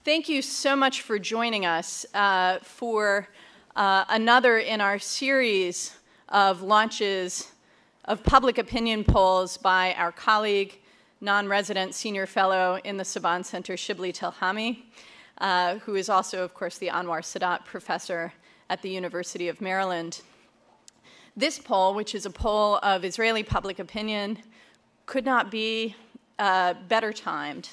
Thank you so much for joining us for another in our series of launches of public opinion polls by our colleague, non-resident senior fellow in the Saban Center, Shibli Telhami, who is also, of course, the Anwar Sadat professor at the University of Maryland. This poll, which is a poll of Israeli public opinion, could not be better timed,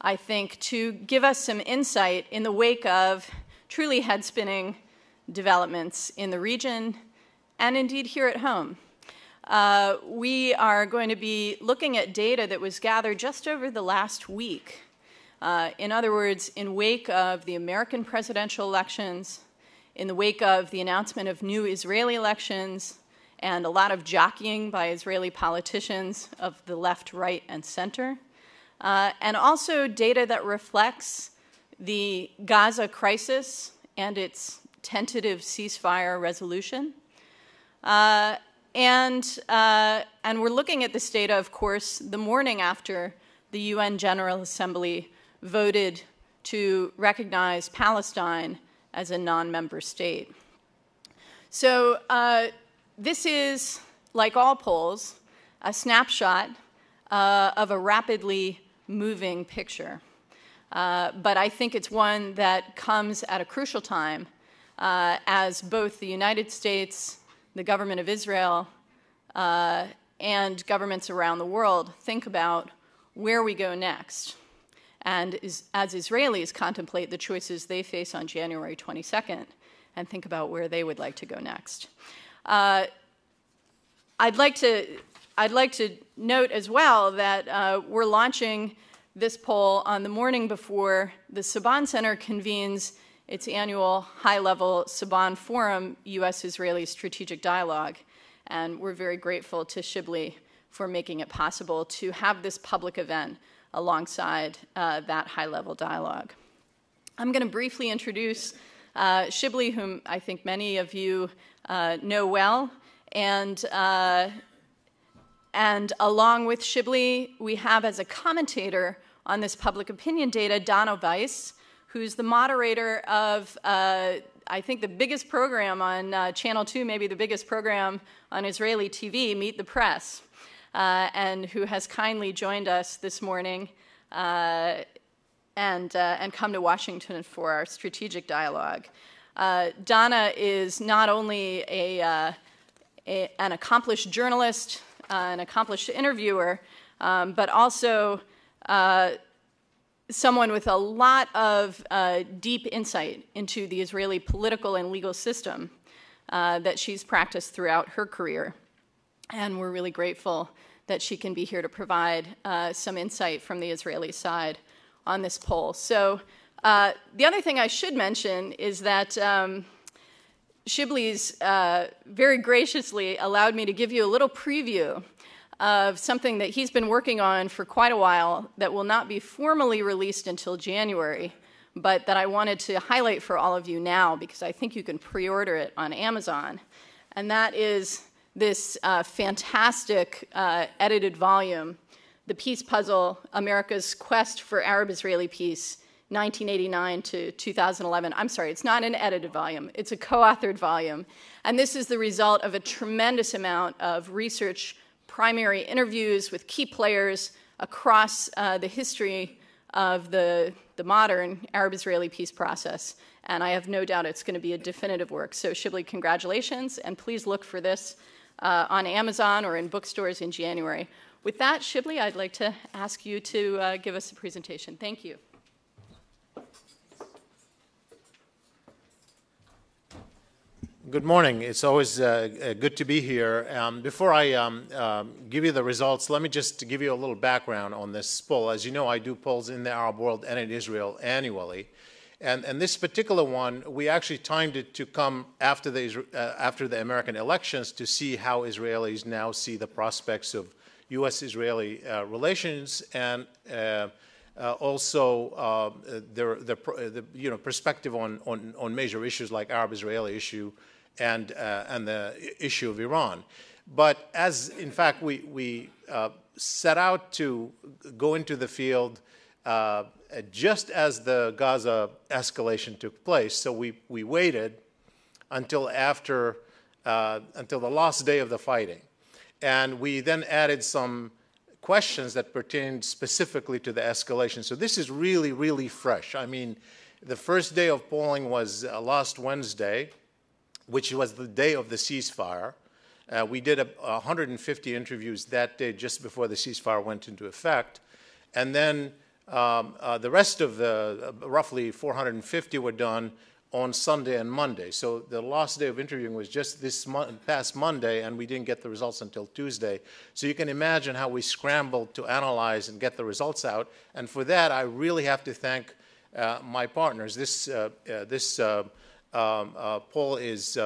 I think, to give us some insight in the wake of truly head-spinning developments in the region and indeed here at home. We are going to be looking at data that was gathered just over the last week. In other words, in wake of the American presidential elections, in the wake of the announcement of new Israeli elections, and a lot of jockeying by Israeli politicians of the left, right, and center, and also data that reflects the Gaza crisis and its tentative ceasefire resolution. And we're looking at this data, of course, the morning after the UN General Assembly voted to recognize Palestine as a non-member state. So this is, like all polls, a snapshot of a rapidly moving picture. But I think it's one that comes at a crucial time as both the United States, the government of Israel, and governments around the world think about where we go next. And as Israelis contemplate the choices they face on January 22nd and think about where they would like to go next. I'd like to note as well that we're launching this poll on the morning before the Saban Center convenes its annual high-level Saban Forum U.S.-Israeli Strategic Dialogue. And we're very grateful to Shibli for making it possible to have this public event alongside that high-level dialogue. I'm going to briefly introduce Shibli, whom I think many of you know well. And along with Shibli, we have as a commentator on this public opinion data, Dana Weiss, who's the moderator of, I think, the biggest program on Channel 2, maybe the biggest program on Israeli TV, Meet the Press, and who has kindly joined us this morning and come to Washington for our strategic dialogue. Dana is not only an accomplished journalist, an accomplished interviewer, but also someone with a lot of deep insight into the Israeli political and legal system that she's practiced throughout her career. And we're really grateful that she can be here to provide some insight from the Israeli side on this poll. So the other thing I should mention is that Shibli's very graciously allowed me to give you a little preview of something that he's been working on for quite a while that will not be formally released until January, but that I wanted to highlight for all of you now because I think you can pre-order it on Amazon. And that is this fantastic edited volume, The Peace Puzzle, America's Quest for Arab-Israeli Peace, 1989 to 2011. I'm sorry, it's not an edited volume. It's a co-authored volume. And this is the result of a tremendous amount of research, primary interviews with key players across the history of the modern Arab-Israeli peace process. And I have no doubt it's going to be a definitive work. So Shibli, congratulations, and please look for this on Amazon or in bookstores in January. With that, Shibli, I'd like to ask you to give us a presentation. Thank you. Good morning. It's always good to be here. Before I give you the results, let me just give you a little background on this poll. As you know, I do polls in the Arab world and in Israel annually. And this particular one, we actually timed it to come after the American elections to see how Israelis now see the prospects of U.S.-Israeli relations and also the perspective on major issues like Arab-Israeli issue and the issue of Iran. But as, in fact, we set out to go into the field just as the Gaza escalation took place. So we waited until after, until the last day of the fighting. And we then added some questions that pertained specifically to the escalation. So this is really, really fresh. I mean, the first day of polling was last Wednesday, which was the day of the ceasefire. We did 150 interviews that day just before the ceasefire went into effect. And then the rest of the roughly 450 were done on Sunday and Monday. So the last day of interviewing was just this past Monday, and we didn't get the results until Tuesday. So you can imagine how we scrambled to analyze and get the results out. And for that, I really have to thank my partners. This poll is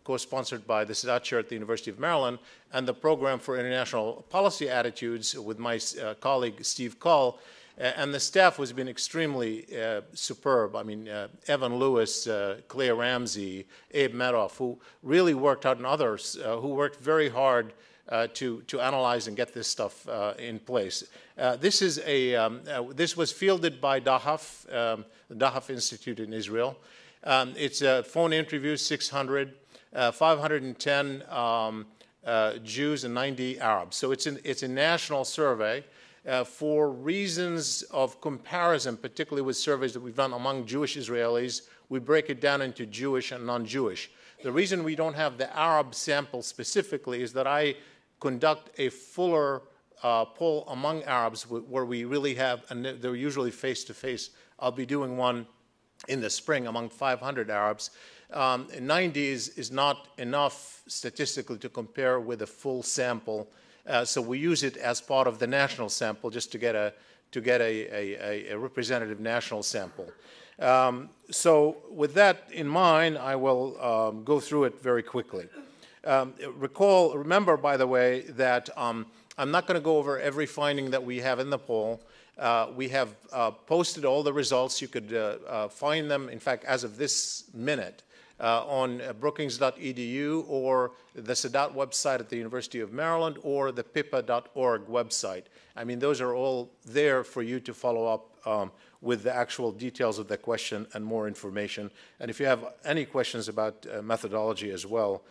co-sponsored by the Sadat Chair at the University of Maryland and the Program for International Policy Attitudes with my colleague Steve Cull. And the staff has been extremely superb. I mean, Evan Lewis, Claire Ramsey, Abe Medoff, who really worked hard, and others who worked very hard to analyze and get this stuff in place. This was fielded by Dahaf, the Dahaf Institute in Israel. It's a phone interview, 600, 510 Jews and 90 Arabs. So it's a national survey. For reasons of comparison, particularly with surveys that we've done among Jewish Israelis, we break it down into Jewish and non-Jewish. The reason we don't have the Arab sample specifically is that I conduct a fuller poll among Arabs where we really have, and they're usually face-to-face. I'll be doing one in the spring among 500 Arabs. 90 is not enough statistically to compare with a full sample. So we use it as part of the national sample just to get a representative national sample. So with that in mind, I will go through it very quickly. Remember, by the way, that I'm not going to go over every finding that we have in the poll. We have posted all the results. You could find them, in fact, as of this minute, on brookings.edu or the Sadat website at the University of Maryland or the pipa.org website. I mean, those are all there for you to follow up with the actual details of the question and more information. And if you have any questions about methodology as well,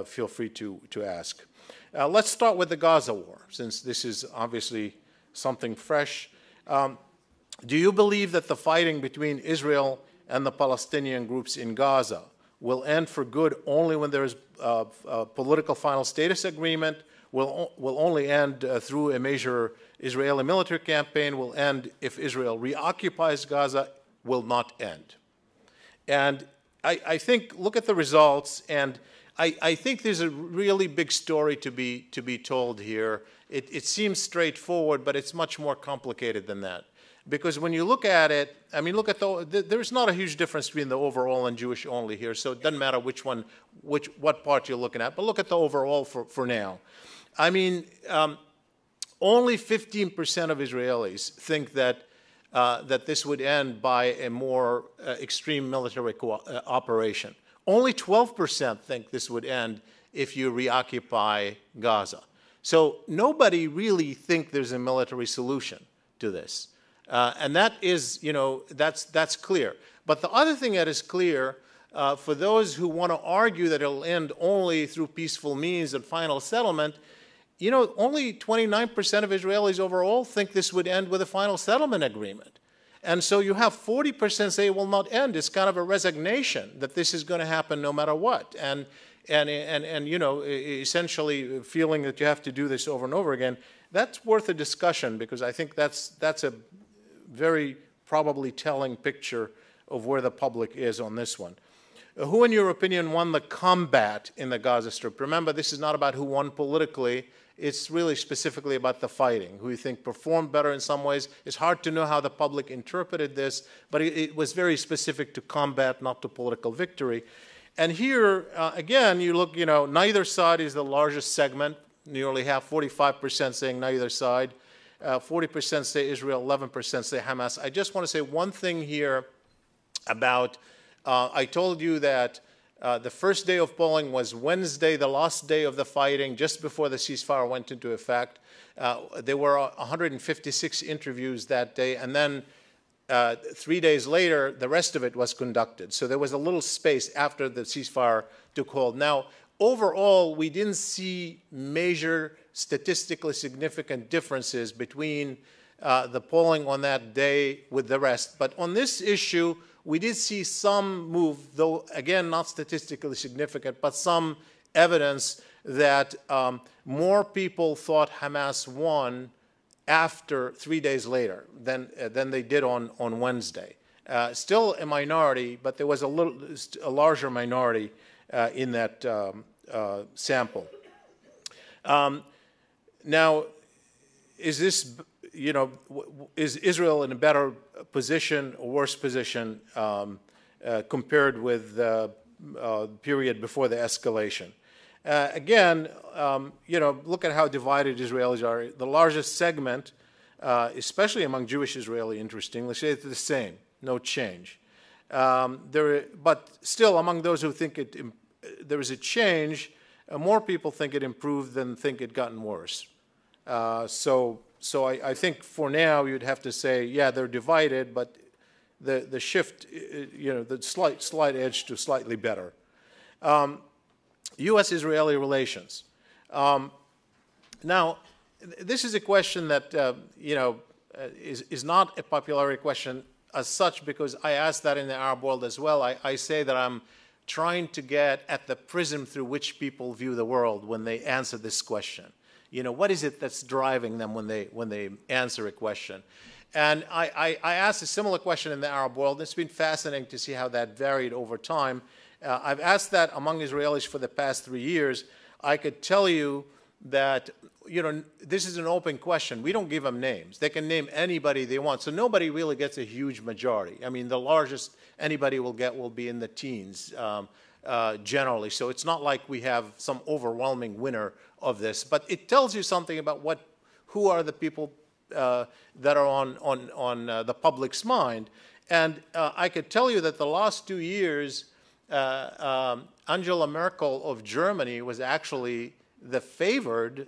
feel free to ask. Let's start with the Gaza war, since this is obviously something fresh. Do you believe that the fighting between Israel and the Palestinian groups in Gaza will end for good only when there is a political final status agreement, will only end through a major Israeli military campaign, will end if Israel reoccupies Gaza, will not end? And I think, look at the results, and I think there's a really big story to be told here. It seems straightforward, but it's much more complicated than that. Because when you look at it, I mean, look at there's not a huge difference between the overall and Jewish only here, so it doesn't matter what part you're looking at, but look at the overall for now. I mean, only 15% of Israelis think that this would end by a more extreme military operation. Only 12% think this would end if you reoccupy Gaza. So nobody really thinks there's a military solution to this. And that is, you know, that's clear. But the other thing that is clear, for those who want to argue that it'll end only through peaceful means and final settlement, you know, only 29% of Israelis overall think this would end with a final settlement agreement. And so you have 40% say it will not end. It's kind of a resignation that this is going to happen no matter what. And you know, essentially feeling that you have to do this over and over again. That's worth a discussion, because I think that's a very probably telling picture of where the public is on this one. Who, in your opinion, won the combat in the Gaza Strip? Remember, this is not about who won politically. It's really specifically about the fighting, who you think performed better in some ways. It's hard to know how the public interpreted this, but it was very specific to combat, not to political victory. And here, again, you look, you know, neither side is the largest segment. Nearly half, 45% saying neither side. 40% say Israel, 11% say Hamas. I just want to say one thing here about, I told you that The first day of polling was Wednesday, the last day of the fighting, just before the ceasefire went into effect. There were 156 interviews that day, and then 3 days later, the rest of it was conducted. So there was a little space after the ceasefire took hold. Now, overall, we didn't see major statistically significant differences between the polling on that day with the rest. But on this issue, we did see some move, though, again, not statistically significant, but some evidence that more people thought Hamas won after 3 days later than they did on Wednesday. Still a minority, but there was a larger minority in that sample. Now, is this, is Israel in a better position or worse position compared with the period before the escalation? Again, look at how divided Israelis are. The largest segment, especially among Jewish Israeli, interestingly, say it's the same, no change. But still, among those who think there is a change, more people think it improved than think it gotten worse. So I think for now you'd have to say, yeah, they're divided, but the shift, the slight edge to slightly better. U.S.-Israeli relations. Now, this is a question that is not a popularity question as such, because I asked that in the Arab world as well. I say that I'm trying to get at the prism through which people view the world when they answer this question. What is it that's driving them when they answer a question? And I asked a similar question in the Arab world. It's been fascinating to see how that varied over time. I've asked that among Israelis for the past 3 years. I could tell you that, this is an open question. We don't give them names. They can name anybody they want. So nobody really gets a huge majority. I mean, the largest anybody will get will be in the teens generally. So it's not like we have some overwhelming winner of this. But it tells you something about who are the people that are on the public's mind. And I could tell you that the last 2 years, Angela Merkel of Germany was actually the favored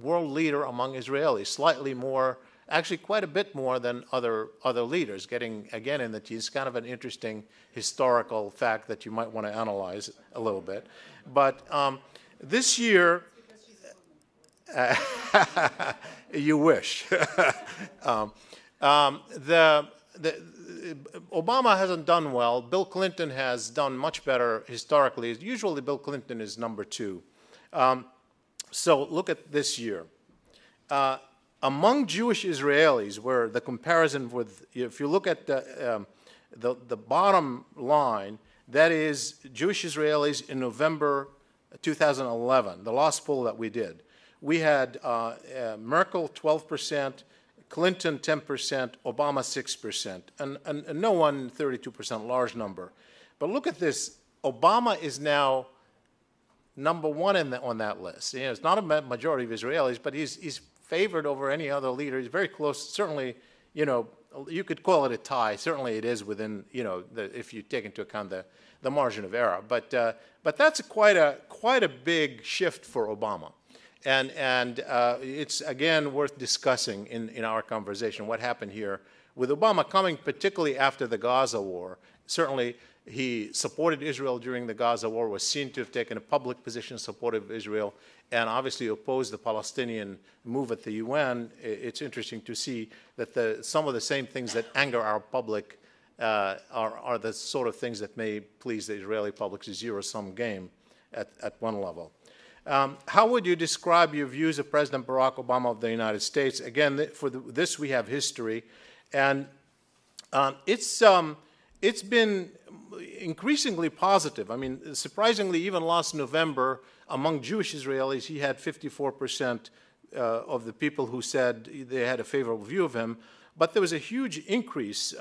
world leader among Israelis, slightly more, actually quite a bit more than other leaders, getting, again, in the teens. Kind of an interesting historical fact that you might want to analyze a little bit. But this year, you wish. Obama hasn't done well. Bill Clinton has done much better historically. Usually Bill Clinton is number 2. So look at this year. Among Jewish Israelis, where the comparison with, if you look at the bottom line, that is Jewish Israelis in November 2011, the last poll that we did. We had Merkel 12%, Clinton 10%, Obama 6%, and no one 32%, large number. But look at this. Obama is now number 1 on that list. It's not a majority of Israelis, but he's favored over any other leader. He's very close. Certainly, you could call it a tie. Certainly, it is within, if you take into account the margin of error. But that's quite a big shift for Obama. And it's, again, worth discussing in our conversation what happened here with Obama coming particularly after the Gaza war. Certainly, he supported Israel during the Gaza war, was seen to have taken a public position supportive of Israel, and obviously opposed the Palestinian move at the UN. It's interesting to see that some of the same things that anger our public are the sort of things that may please the Israeli public. It's a zero-sum game at one level. How would you describe your views of President Barack Obama of the United States? Again, for this we have history, and it's been increasingly positive. I mean, surprisingly, even last November, among Jewish Israelis, he had 54% of the people who said they had a favorable view of him. But there was a huge increase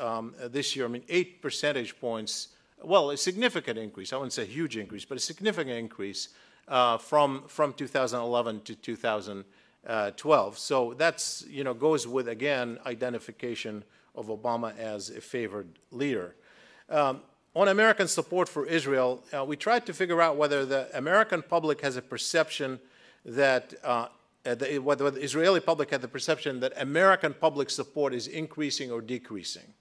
this year. I mean, 8 percentage points. Well, a significant increase. I wouldn't say a huge increase, but a significant increase from 2011 to 2012. So that's, goes with, again, identification of Obama as a favored leader. on American support for Israel, we tried to figure out whether the American public has a perception that, whether the Israeli public had the perception that American public support is increasing or decreasing.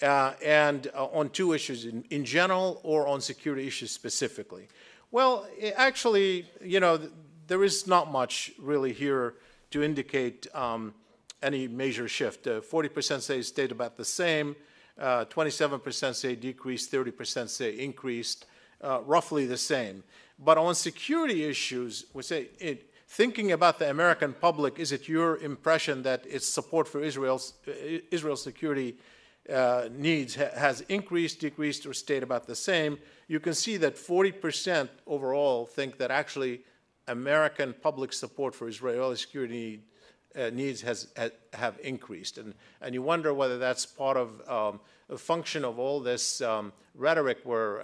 And on two issues, in general or on security issues specifically. Well, actually, you know, there is not much really here to indicate any major shift. 40% say it stayed about the same, 27% say decreased, 30% say increased, roughly the same. But on security issues, we say, thinking about the American public, is it your impression that its support for Israel's security needs has increased, decreased, or stayed about the same? You can see that 40% overall think that actually American public support for Israeli security needs have increased. And you wonder whether that's part of a function of all this rhetoric where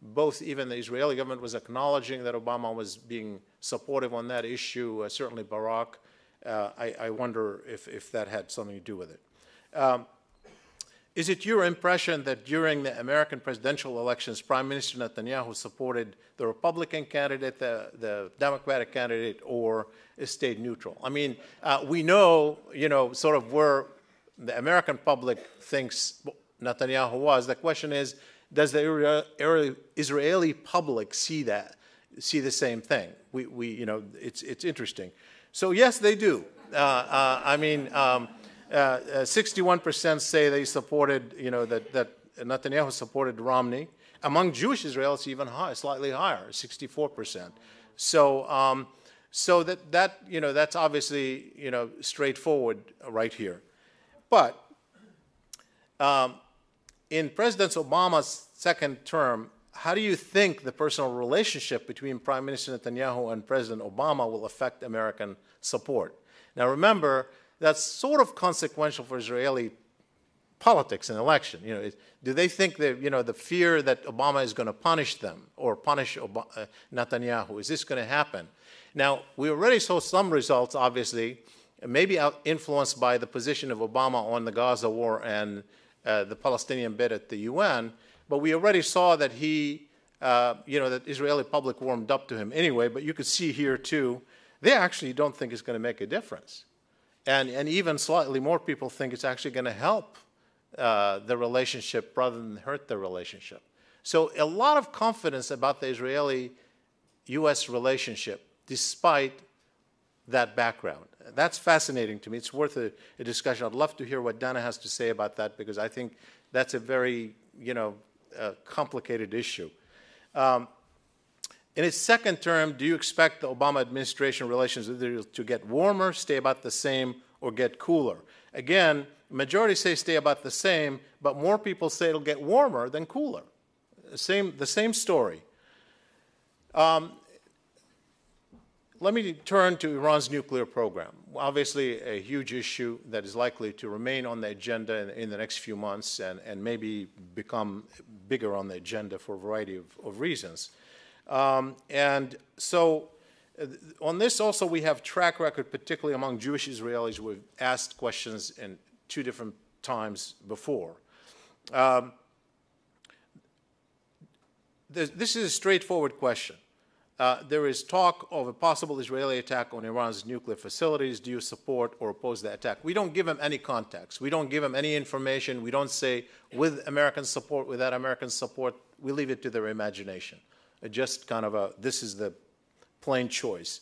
both even the Israeli government was acknowledging that Obama was being supportive on that issue, certainly Barack. I wonder if that had something to do with it. Is it your impression that during the American presidential elections, Prime Minister Netanyahu supported the Republican candidate, the Democratic candidate, or stayed neutral? I mean, we know, you know, sort of where the American public thinks Netanyahu was. The question is, does the Israeli public see that, see the same thing? You know, it's interesting. So yes, they do. I mean. 61% say they supported, you know, that Netanyahu supported Romney. Among Jewish Israelis, even higher, slightly higher, 64%. So, so that you know, that's obviously, you know, straightforward right here. But in President Obama's second term, how do you think the personal relationship between Prime Minister Netanyahu and President Obama will affect American support? Now, remember, that's sort of consequential for Israeli politics and election. You know, do they think that, you know, the fear that Obama is going to punish them or punish Netanyahu, is this going to happen? Now, we already saw some results, obviously, maybe influenced by the position of Obama on the Gaza war and the Palestinian bid at the UN, but we already saw that he, you know, that Israeli public warmed up to him anyway, but you could see here too, they actually don't think it's going to make a difference. And even slightly more people think it's actually going to help the relationship rather than hurt the relationship. So a lot of confidence about the Israeli-U.S. relationship, despite that background. That's fascinating to me. It's worth a discussion. I'd love to hear what Dana has to say about that, because I think that's a very, you know, complicated issue. In its second term, do you expect the Obama administration relations with Israel to get warmer, stay about the same, or get cooler? Again, majority say stay about the same, but more people say it'll get warmer than cooler. The same story. Let me turn to Iran's nuclear program. Obviously, a huge issue that is likely to remain on the agenda in the next few months and maybe become bigger on the agenda for a variety of reasons. And so on this also we have track record, particularly among Jewish Israelis. We've asked questions in 2 different times before. This is a straightforward question. There is talk of a possible Israeli attack on Iran's nuclear facilities. Do you support or oppose the attack? We don't give them any context. We don't give them any information. We don't say with American support, without American support. We leave it to their imagination. Just kind of this is the plain choice.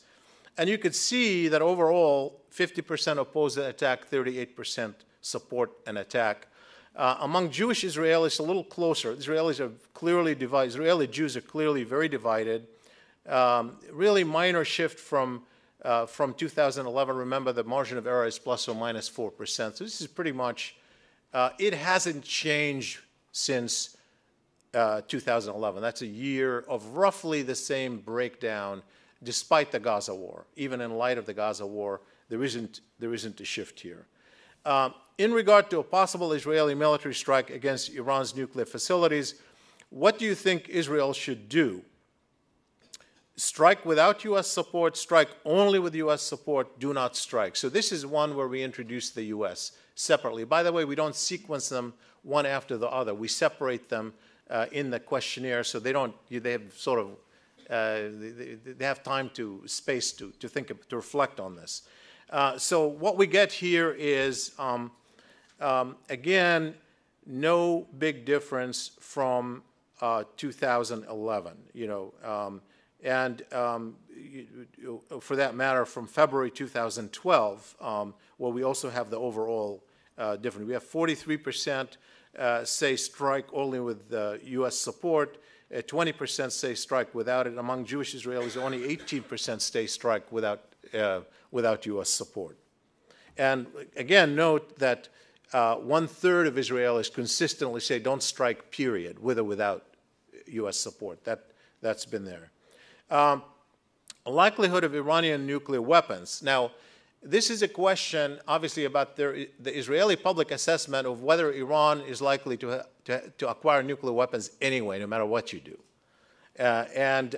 And you could see that overall, 50% oppose the attack, 38% support an attack. Among Jewish Israelis, a little closer. Israelis are clearly divided. Israeli Jews are clearly very divided. Really minor shift from 2011. Remember, the margin of error is plus or minus 4%. So this is pretty much, it hasn't changed since 2011. That's a year of roughly the same breakdown, despite the Gaza war. Even in light of the Gaza war, there isn't a shift here. In regard to a possible Israeli military strike against Iran's nuclear facilities, what do you think Israel should do? Strike without U.S. support, strike only with U.S. support, do not strike. So this is one where we introduce the U.S. separately. By the way, we don't sequence them one after the other. We separate them in the questionnaire, so they have sort of they have time to space to reflect on this. So what we get here is again, no big difference from 2011. For that matter, from February 2012, where we also have the overall difference. We have 43% say strike only with U.S. support, 20% say strike without it. Among Jewish Israelis, only 18% say strike without U.S. support. And again, note that 1/3 of Israelis consistently say don't strike, period, with or without U.S. support. That's been there. Likelihood of Iranian nuclear weapons. Now, this is a question, obviously, about the Israeli public assessment of whether Iran is likely to acquire nuclear weapons anyway, no matter what you do. And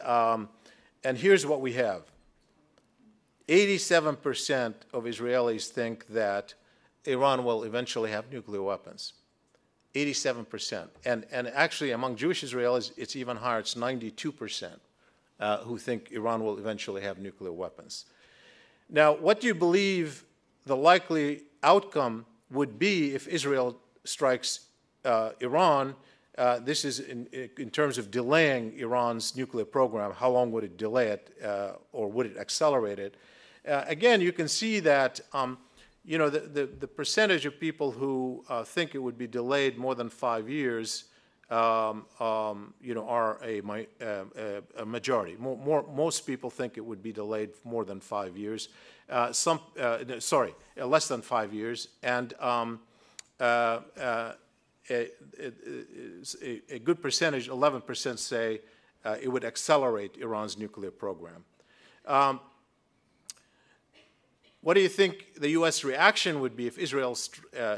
here's what we have. 87% of Israelis think that Iran will eventually have nuclear weapons. 87%. And actually, among Jewish Israelis, it's even higher. It's 92% who think Iran will eventually have nuclear weapons. Now, what do you believe the likely outcome would be if Israel strikes Iran? This is in terms of delaying Iran's nuclear program. How long would it delay it, or would it accelerate it? Again, you can see that the percentage of people who think it would be delayed more than 5 years, are a majority. Most people think it would be delayed more than 5 years. Less than 5 years, and a good percentage, 11%, say it would accelerate Iran's nuclear program. What do you think the U.S. reaction would be if Israel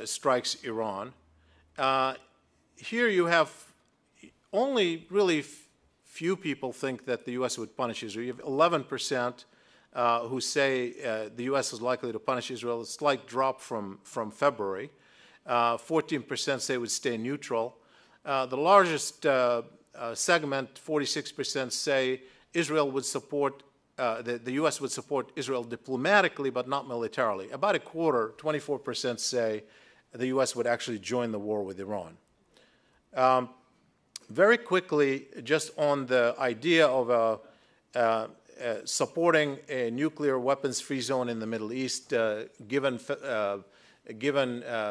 strikes Iran? Here you have only really few people think that the U.S. would punish Israel. You have 11% who say the U.S. is likely to punish Israel, a slight drop from February. 14% say it would stay neutral. The largest segment, 46%, say Israel would support, the U.S. would support Israel diplomatically but not militarily. About a quarter, 24%, say the U.S. would actually join the war with Iran. Very quickly, just on the idea of supporting a nuclear weapons-free zone in the Middle East, given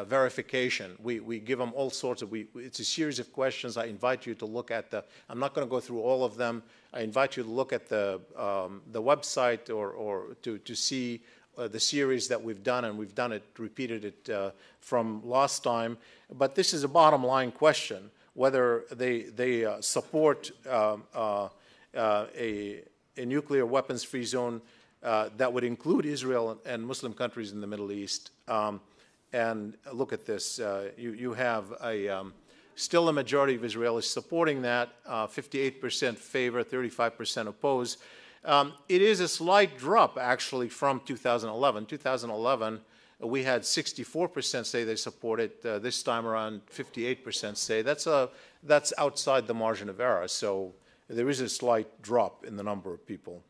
verification. We give them all sorts of, it's a series of questions. I invite you to look at I'm not going to go through all of them. I invite you to look at the website or to see the series that we've done, and we've repeated it from last time. But this is a bottom line question, whether they support a nuclear weapons-free zone that would include Israel and Muslim countries in the Middle East. And look at this. You have still a majority of Israelis supporting that, 58% favor, 35% oppose. It is a slight drop, actually, from 2011. 2011, we had 64% say they support it. This time around, 58% say. That's outside the margin of error. So there is a slight drop in the number of people.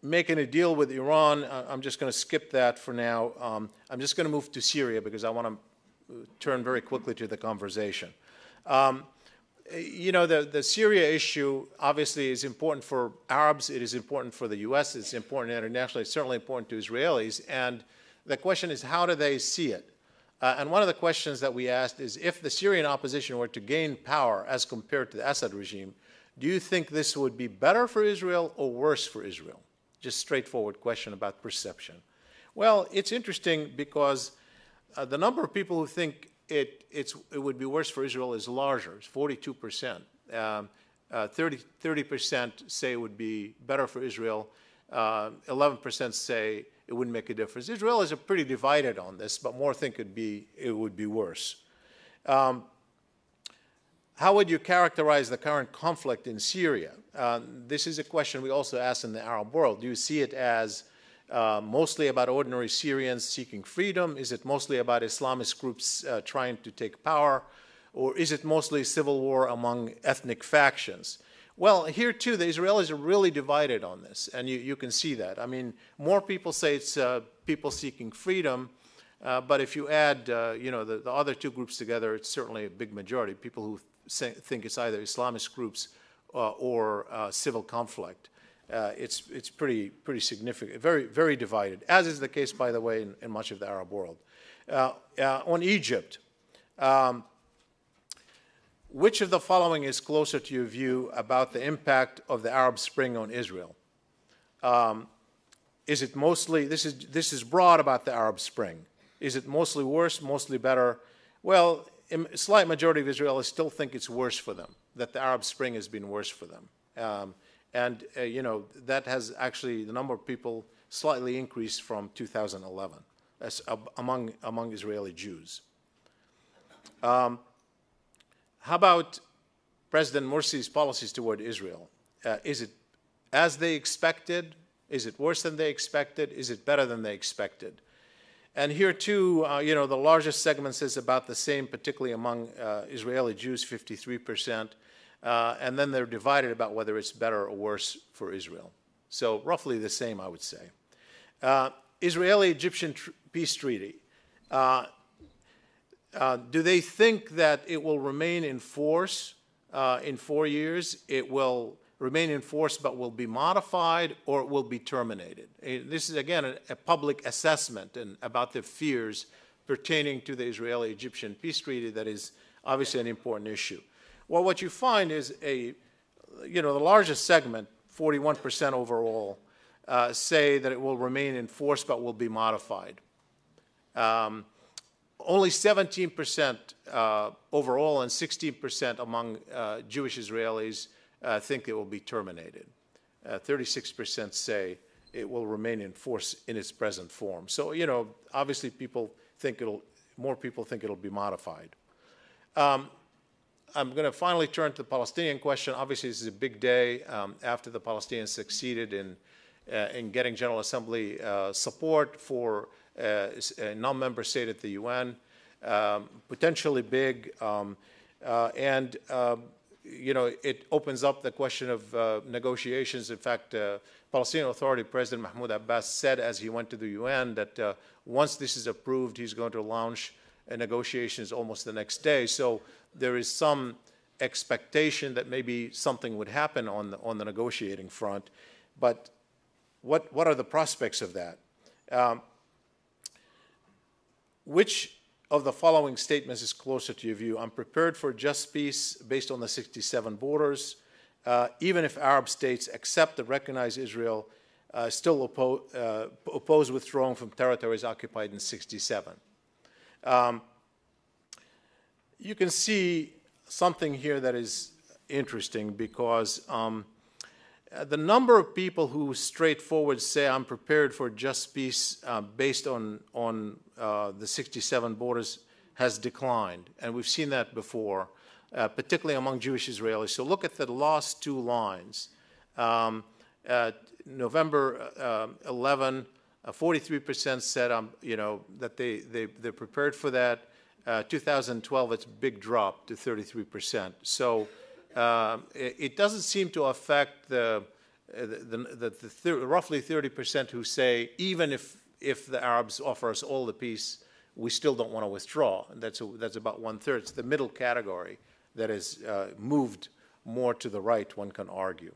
Making a deal with Iran, I'm just going to skip that for now. I'm just going to move to Syria because I want to turn very quickly to the conversation. The Syria issue obviously is important for Arabs. It is important for the U.S. It's important internationally. It's certainly important to Israelis. And the question is, how do they see it? And one of the questions that we asked is, if the Syrian opposition were to gain power as compared to the Assad regime, do you think this would be better for Israel or worse for Israel? Just straightforward question about perception. Well, it's interesting because the number of people who think it would be worse for Israel is larger. It's 42%. 30% say it would be better for Israel. 11% say it wouldn't make a difference. Israel is pretty divided on this, but more think it would be worse. How would you characterize the current conflict in Syria? This is a question we also asked in the Arab world. Do you see it as mostly about ordinary Syrians seeking freedom? Is it mostly about Islamist groups trying to take power? Or is it mostly civil war among ethnic factions? Well, here too, the Israelis are really divided on this, and you can see that. I mean, more people say it's people seeking freedom, but if you add, the other two groups together, it's certainly a big majority. People who think it's either Islamist groups or civil conflict. It's pretty significant, very divided, as is the case, by the way, in much of the Arab world. On Egypt, which of the following is closer to your view about the impact of the Arab Spring on Israel? Is it mostly, this is broad about the Arab Spring. Is it mostly worse, mostly better? Well, a slight majority of Israelis still think it's worse for them, that the Arab Spring has been worse for them. That has actually, the number of people slightly increased from 2011 among Israeli Jews. How about President Morsi's policies toward Israel? Is it as they expected? Is it worse than they expected? Is it better than they expected? And here too, the largest segment says about the same, particularly among Israeli Jews, 53%. And then they're divided about whether it's better or worse for Israel. So roughly the same, I would say. Israeli-Egyptian peace treaty. Do they think that it will remain in force in 4 years? It will remain in force but will be modified, or it will be terminated? This is, again, a public assessment about the fears pertaining to the Israeli-Egyptian peace treaty that is obviously an important issue. Well, what you find is the largest segment, 41% overall, say that it will remain in force but will be modified. Only 17% overall and 16% among Jewish Israelis think it will be terminated. 36% say it will remain in force in its present form. So, obviously more people think it'll be modified. I'm going to finally turn to the Palestinian question. Obviously, this is a big day after the Palestinians succeeded in getting General Assembly support for a non-member state at the UN, potentially big, it opens up the question of negotiations. In fact, Palestinian Authority President Mahmoud Abbas said as he went to the UN that once this is approved, he's going to launch negotiations almost the next day. So there is some expectation that maybe something would happen on the negotiating front. But what are the prospects of that? Which of the following statements is closer to your view? I'm prepared for just peace based on the 67 borders. Even if Arab states accept and recognize Israel, still oppose withdrawing from territories occupied in 67. You can see something here that is interesting because the number of people who straightforward say I'm prepared for just peace based on the 67 borders has declined, and we've seen that before, particularly among Jewish Israelis. So look at the last two lines. November 11, 43% said that they're prepared for that. 2012, it's a big drop to 33%. So it doesn't seem to affect the roughly 30% who say even if the Arabs offer us all the peace, we still don't want to withdraw. And that's about 1/3. It's the middle category that has moved more to the right, one can argue.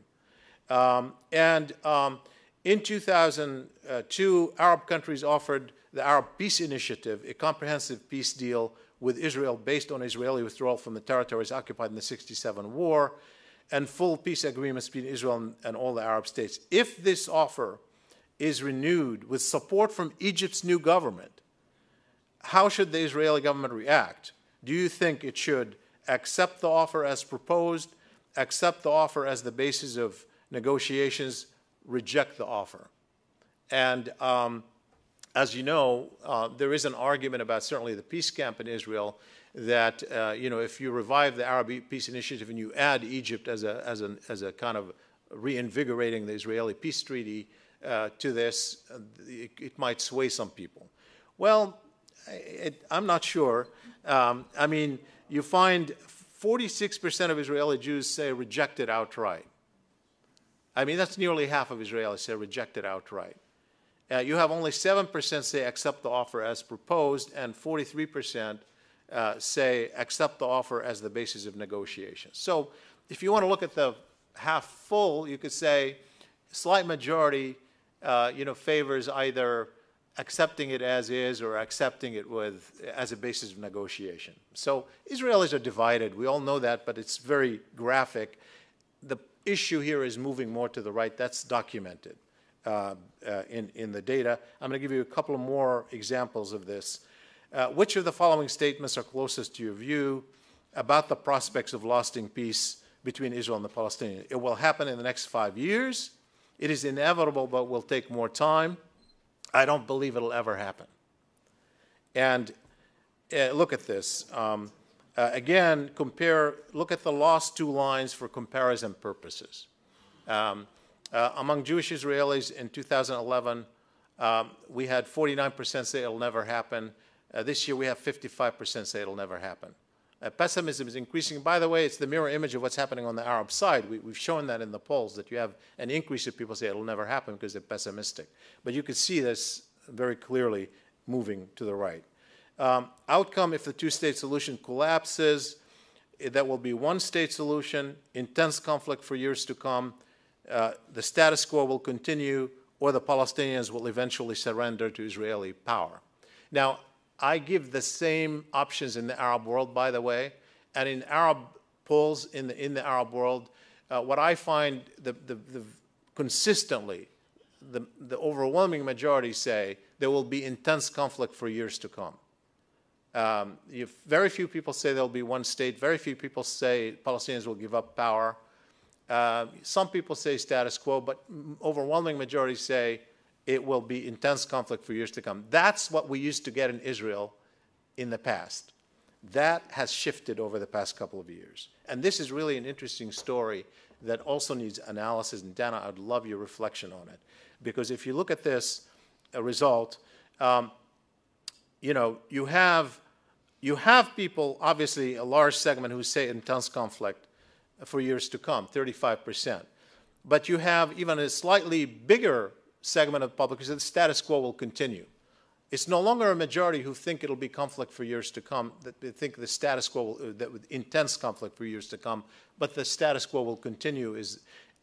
In 2002, Arab countries offered the Arab Peace Initiative, a comprehensive peace deal with Israel based on Israeli withdrawal from the territories occupied in the 67 war, and full peace agreements between Israel and all the Arab states. If this offer is renewed with support from Egypt's new government, how should the Israeli government react? Do you think it should accept the offer as proposed, accept the offer as the basis of negotiations, reject the offer? And as you know, there is an argument about certainly the peace camp in Israel that if you revive the Arab Peace Initiative and you add Egypt as a kind of reinvigorating the Israeli peace treaty, to this, it might sway some people. Well, I'm not sure. I mean, you find 46% of Israeli Jews say rejected outright. I mean, that's nearly half of Israelis say rejected outright. You have only 7% say accept the offer as proposed, and 43% say accept the offer as the basis of negotiation. So if you want to look at the half full, you could say slight majority favors either accepting it as is or accepting it as a basis of negotiation. So Israelis are divided. We all know that, but it's very graphic. The issue here is moving more to the right. That's documented in the data. I'm going to give you a couple of more examples of this. Which of the following statements are closest to your view about the prospects of lasting peace between Israel and the Palestinians? It will happen in the next 5 years. It is inevitable, but will take more time. I don't believe it'll ever happen. And look at this. Again, look at the last two lines for comparison purposes. Among Jewish Israelis in 2011, we had 49% say it'll never happen. This year we have 55% say it'll never happen. Pessimism is increasing. By the way, it's the mirror image of what's happening on the Arab side. We've shown that in the polls, that you have an increase of people say it'll never happen because they're pessimistic. But you can see this very clearly moving to the right. Outcome, if the two-state solution collapses, that will be one-state solution, intense conflict for years to come, the status quo will continue, or the Palestinians will eventually surrender to Israeli power. Now, I give the same options in the Arab world, by the way, and in Arab polls in the Arab world, what I find consistently, the overwhelming majority say there will be intense conflict for years to come. Very few people say there will be one state. Very few people say Palestinians will give up power. Some people say status quo, but overwhelming majority say it will be intense conflict for years to come. That's what we used to get in Israel in the past. That has shifted over the past couple of years. And this is really an interesting story that also needs analysis. And Dana, I'd love your reflection on it. Because if you look at this result, you have people, obviously a large segment, who say intense conflict for years to come, 35%. But you have even a slightly bigger segment of the public who says the status quo will continue. It's no longer a majority who think it'll be conflict for years to come, that they think the status quo, intense conflict for years to come, but the status quo will continue.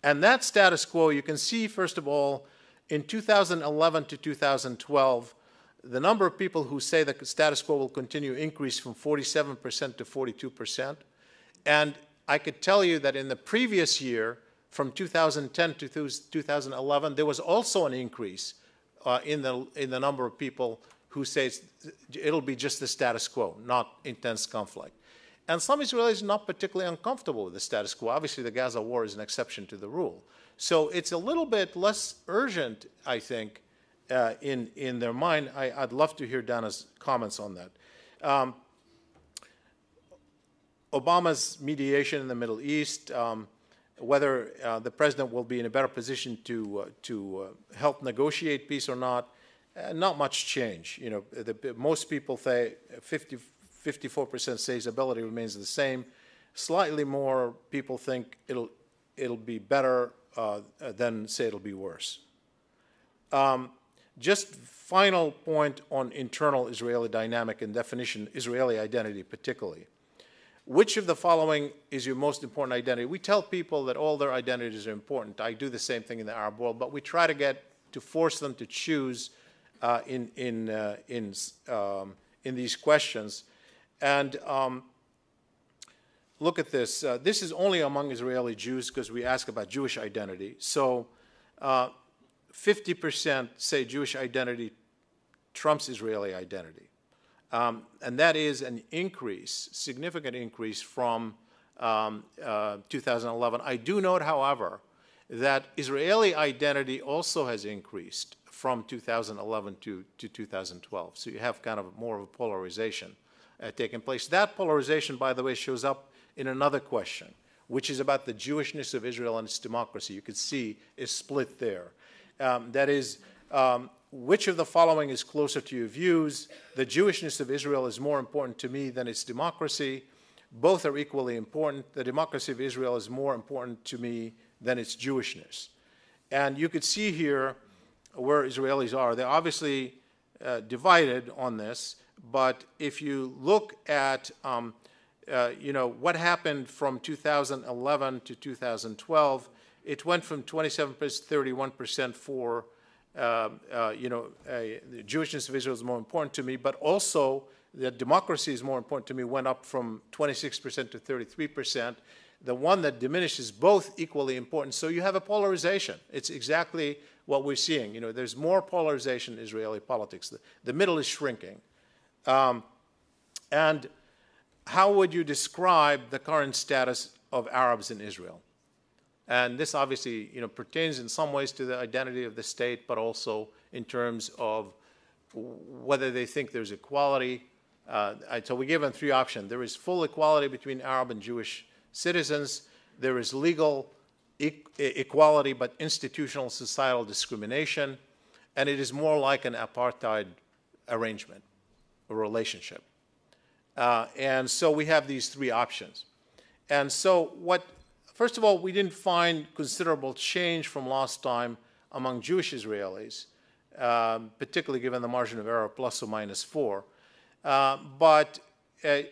And that status quo, you can see, first of all, in 2011 to 2012, the number of people who say that the status quo will continue increased from 47% to 42%. And I could tell you that in the previous year, from 2010 to 2011, there was also an increase in the number of people who say it'll be just the status quo, not intense conflict. And some Israelis are not particularly uncomfortable with the status quo. Obviously, the Gaza war is an exception to the rule. So it's a little bit less urgent, I think, in their mind. I'd love to hear Dana's comments on that. Obama's mediation in the Middle East, whether the president will be in a better position to help negotiate peace or not, not much change. Most people say 54% say his ability remains the same. Slightly more people think it'll be better than say it'll be worse. Just final point on internal Israeli dynamic and definition, Israeli identity particularly. Which of the following is your most important identity? We tell people that all their identities are important. I do the same thing in the Arab world, but we try to force them to choose in these questions. And look at this. This is only among Israeli Jews because we ask about Jewish identity. So 50% say Jewish identity trumps Israeli identity. And that is an increase, significant increase from 2011. I do note, however, that Israeli identity also has increased from 2011 to 2012. So you have kind of more of a polarization taking place. That polarization, by the way, shows up in another question, which is about the Jewishness of Israel and its democracy. You could see it's split there. That is, which of the following is closer to your views? The Jewishness of Israel is more important to me than its democracy. Both are equally important. The democracy of Israel is more important to me than its Jewishness. And you could see here where Israelis are. They're obviously divided on this, but if you look at what happened from 2011 to 2012, it went from 27% to 31% for the Jewishness of Israel is more important to me, but also the democracy is more important to me, went up from 26% to 33%. The one that diminishes both equally important. So you have a polarization. It's exactly what we're seeing. You know, there's more polarization in Israeli politics. The middle is shrinking. And how would you describe the current status of Arabs in Israel? And this obviously, pertains in some ways to the identity of the state, but also in terms of whether they think there's equality. So we give them three options. There is full equality between Arab and Jewish citizens. There is legal equality, but institutional societal discrimination. And it is more like an apartheid arrangement or relationship. And so we have these three options. And so first of all, we didn't find considerable change from last time among Jewish Israelis, particularly given the margin of error plus or minus 4. But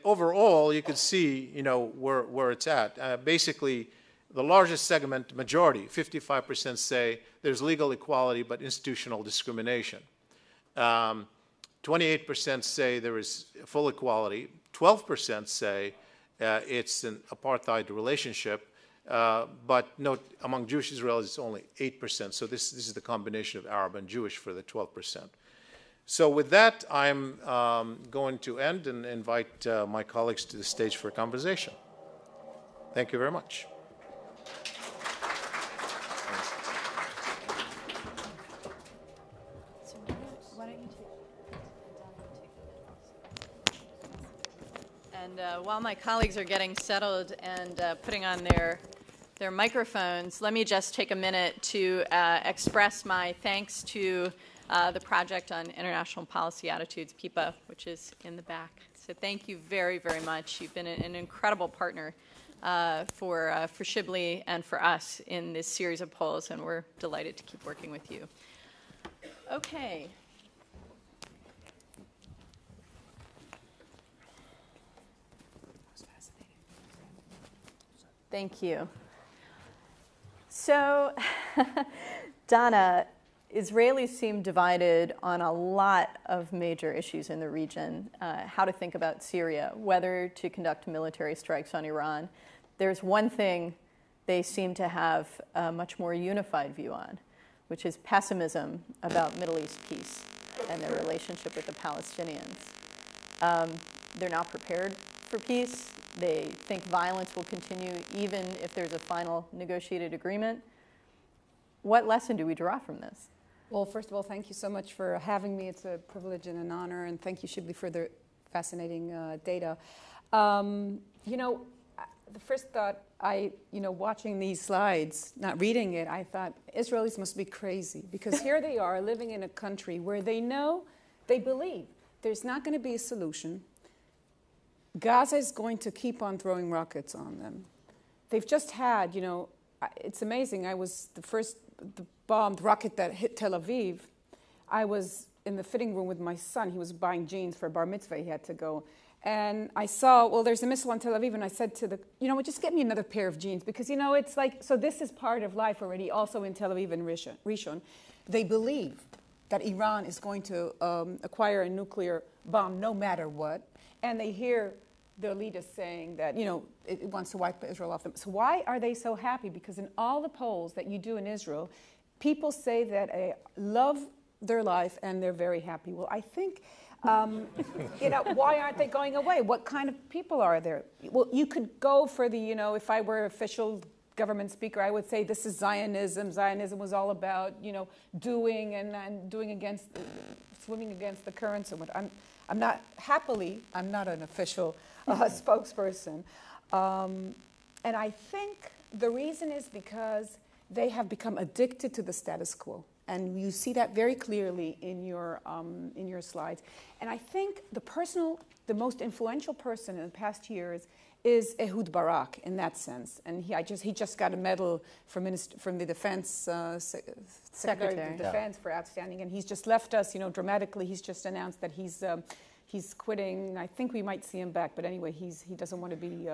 overall, you could see, where it's at. Basically, the largest segment, majority, 55% say there's legal equality but institutional discrimination. 28% say there is full equality. 12% say it's an apartheid relationship. But note, among Jewish Israelis, it's only 8%. So this is the combination of Arab and Jewish for the 12%. So with that, I'm going to end and invite my colleagues to the stage for a conversation. Thank you very much. And while my colleagues are getting settled and putting on their microphones, let me just take a minute to express my thanks to the Project on International Policy Attitudes, PIPA, which is in the back. So thank you very, very much. You've been an incredible partner for Shibli and for us in this series of polls, and we're delighted to keep working with you. Okay. Thank you. So, Donna, Israelis seem divided on a lot of major issues in the region, how to think about Syria, whether to conduct military strikes on Iran. There's one thing they seem to have a much more unified view on, which is pessimism about Middle East peace and their relationship with the Palestinians. They're not prepared for peace. They think violence will continue even if there's a final negotiated agreement. What lesson do we draw from this? Well, first of all, thank you so much for having me. It's a privilege and an honor, and thank you, Shibli, for the fascinating data. The first thought, watching these slides, not reading it, I thought, Israelis must be crazy, because here they are living in a country where they believe there's not going to be a solution. Gaza is going to keep on throwing rockets on them. They've just had, it's amazing. I was the bombed rocket that hit Tel Aviv. I was in the fitting room with my son. He was buying jeans for bar mitzvah. He had to go. And I saw, well, there's a missile on Tel Aviv. And I said to just get me another pair of jeans. Because, it's like, so this is part of life already, also in Tel Aviv and Rishon. They believe that Iran is going to acquire a nuclear bomb no matter what. And they hear their leaders saying that, it wants to wipe Israel off them. So why are they so happy? Because in all the polls that you do in Israel, people say that they love their life and they're very happy. Well, I think, why aren't they going away? What kind of people are there? Well, you could go for the, if I were official government speaker, I would say this is Zionism. Zionism was all about, doing and doing swimming against the currents. And what I'm not an official spokesperson. And I think the reason is because they have become addicted to the status quo. And you see that very clearly in your slides. And I think the most influential person in the past years is Ehud Barak in that sense. And he just got a medal from the Defense Secretary of Defense for outstanding. And he's just left us, dramatically. He's just announced that he's quitting. I think we might see him back, but anyway, he doesn't want to be.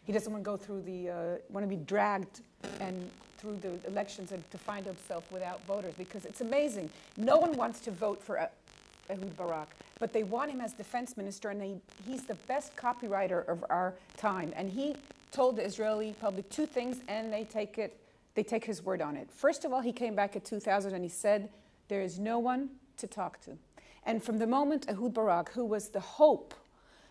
He doesn't want to go through want to be dragged and through the elections and to find himself without voters, because it's amazing. No one wants to vote for Ehud Barak, but they want him as defense minister, and he's the best copywriter of our time. And he told the Israeli public two things, and they take his word on it. First of all, he came back in 2000 and he said, there is no one to talk to. And from the moment Ehud Barak, who was the hope,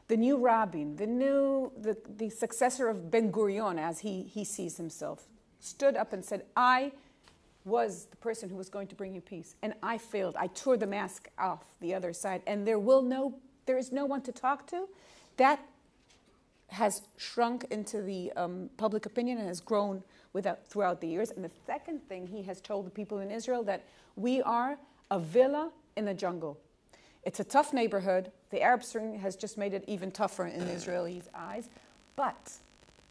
the new Rabin, the successor of Ben Gurion, as he sees himself, stood up and said, I was the person who was going to bring you peace, and I failed. I tore the mask off the other side, and there is no one to talk to. That has shrunk into the public opinion and has grown throughout the years. And the second thing he has told the people in Israel, that we are a villa in the jungle. It's a tough neighborhood. The Arab Spring has just made it even tougher in the Israelis' eyes. But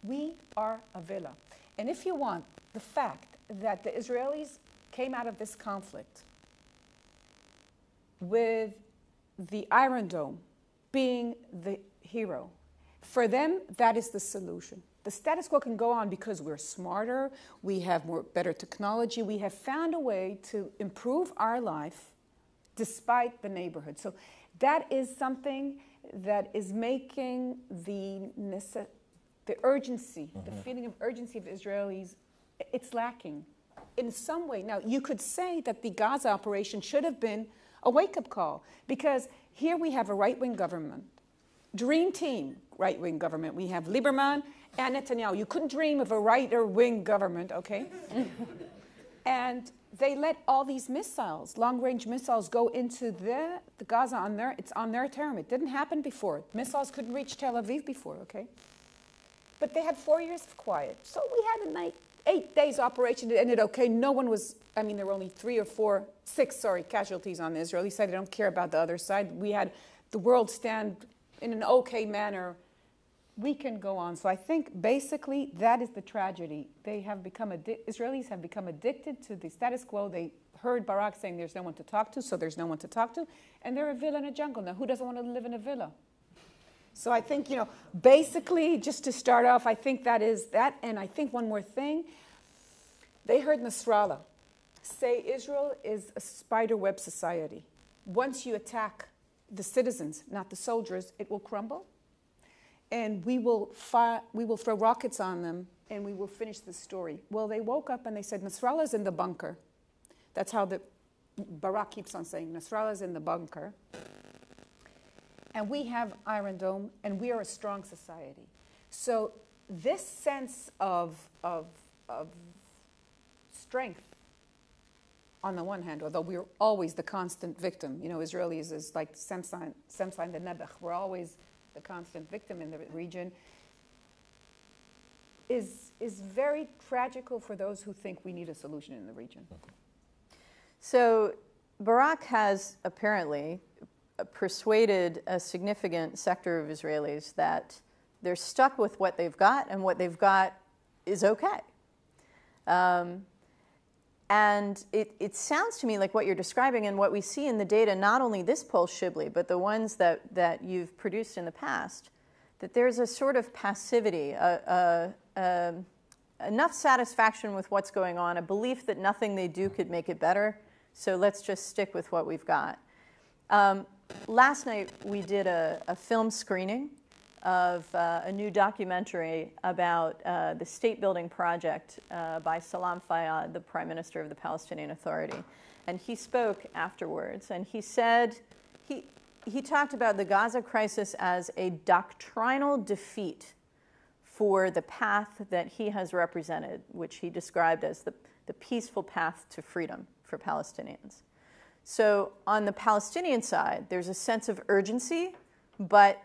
we are a villa. And if you want, the fact that the Israelis came out of this conflict with the Iron Dome being the hero, for them, that is the solution. The status quo can go on because we're smarter, we have better technology, we have found a way to improve our life despite the neighborhood. So that is something that is making the urgency, the feeling of urgency of Israelis, it's lacking in some way. Now, you could say that the Gaza operation should have been a wake-up call, because here we have a right-wing government, dream team right-wing government. We have Lieberman and Netanyahu. You couldn't dream of a right-wing government, okay? And they let all these missiles, long-range missiles, go into the Gaza it's on their term. It didn't happen before. Missiles couldn't reach Tel Aviv before, okay? But they had 4 years of quiet. So we had a 8 days operation. It ended okay. No one was, there were only 6 casualties on the Israeli side. They don't care about the other side. We had the world stand in an okay manner. We can go on. So I think basically that is the tragedy. Israelis have become addicted to the status quo. They heard Barak saying there's no one to talk to, so there's no one to talk to. And they're a villa in a jungle. Now, who doesn't want to live in a villa? So I think, basically, just to start off, I think that is that. And I think one more thing. They heard Nasrallah say Israel is a spiderweb society. Once you attack the citizens, not the soldiers, it will crumble. And we will throw rockets on them, and we will finish the story. Well, they woke up and they said, Nasrallah's in the bunker. That's how Barak keeps on saying, Nasrallah's in the bunker. And we have Iron Dome, and we are a strong society. So this sense of strength, on the one hand, although we're always the constant victim. Israelis is like Semstein the Nebuch. We're always the constant victim in the region, is very tragical for those who think we need a solution in the region. So Barak has apparently persuaded a significant sector of Israelis that they're stuck with what they've got, and what they've got is okay. And it sounds to me like what you're describing and what we see in the data, not only this poll, Shibli, but the ones that you've produced in the past, that there's a sort of passivity, enough satisfaction with what's going on, a belief that nothing they do could make it better, so let's just stick with what we've got. Last night we did a film screening of a new documentary about the state-building project by Salam Fayyad, the Prime Minister of the Palestinian Authority. And he spoke afterwards, and he said, he talked about the Gaza crisis as a doctrinal defeat for the path that he has represented, which he described as the peaceful path to freedom for Palestinians. So on the Palestinian side, there's a sense of urgency, but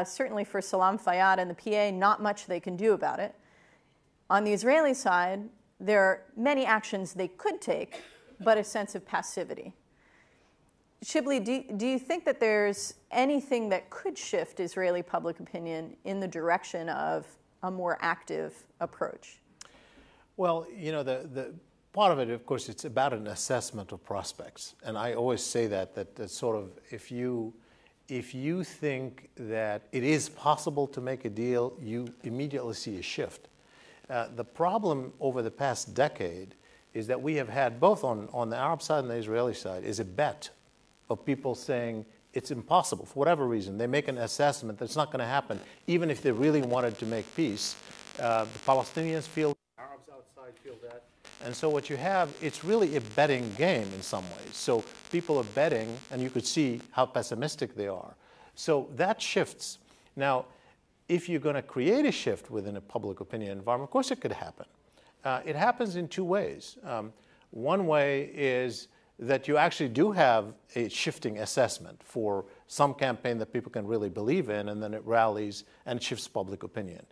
certainly for Salam Fayyad and the PA, not much they can do about it. On the Israeli side, there are many actions they could take, but a sense of passivity. Shibli, do you think that there's anything that could shift Israeli public opinion in the direction of a more active approach? Well, the part of it, of course, it's about an assessment of prospects. And I always say that sort of if you think that it is possible to make a deal, you immediately see a shift. The problem over the past decade is that we have had, both on the Arab side and the Israeli side, is a bet of people saying it's impossible for whatever reason. They make an assessment that it's not going to happen, even if they really wanted to make peace. The Palestinians feel, Arabs outside feel that. And so what you have, it's really a betting game in some ways. So people are betting, and you could see how pessimistic they are. So that shifts. Now, if you're going to create a shift within a public opinion environment, of course it could happen. It happens in two ways. One way is that you actually do have a shifting assessment for some campaign that people can really believe in, and then it rallies and shifts public opinion.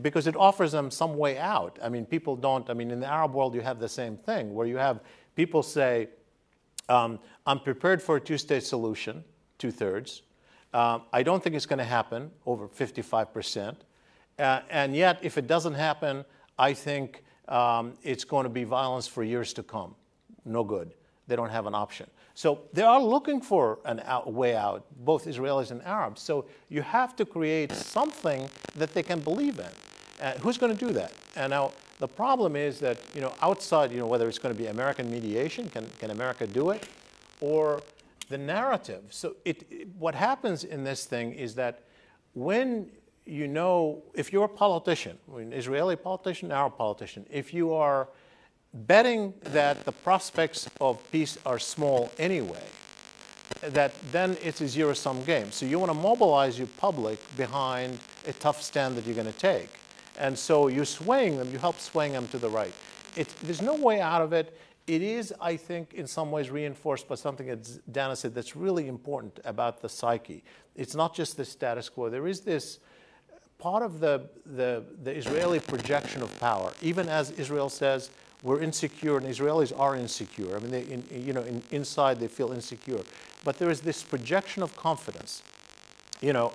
Because it offers them some way out. I mean, people don't, in the Arab world, you have the same thing, where you have people say, I'm prepared for a two-state solution, 2/3. I don't think it's going to happen, over 55%. And yet, if it doesn't happen, I think it's going to be violence for years to come. No good. They don't have an option. So they are looking for a way out, both Israelis and Arabs. So you have to create something that they can believe in. Who's going to do that? And now the problem is that, outside, whether it's going to be American mediation, can America do it? Or the narrative. So what happens in this thing is that when if you're a politician, an Israeli politician, Arab politician, if you are betting that the prospects of peace are small anyway, that then it's a zero-sum game. So you want to mobilize your public behind a tough stand that you're going to take. And so you're swaying them, you help swaying them to the right. There's no way out of it. It is, I think, in some ways reinforced by something that Dana said that's really important about the psyche. It's not just the status quo. There is this part of the Israeli projection of power, even as Israel says, we're insecure, and Israelis are insecure. Inside they feel insecure. But there is this projection of confidence,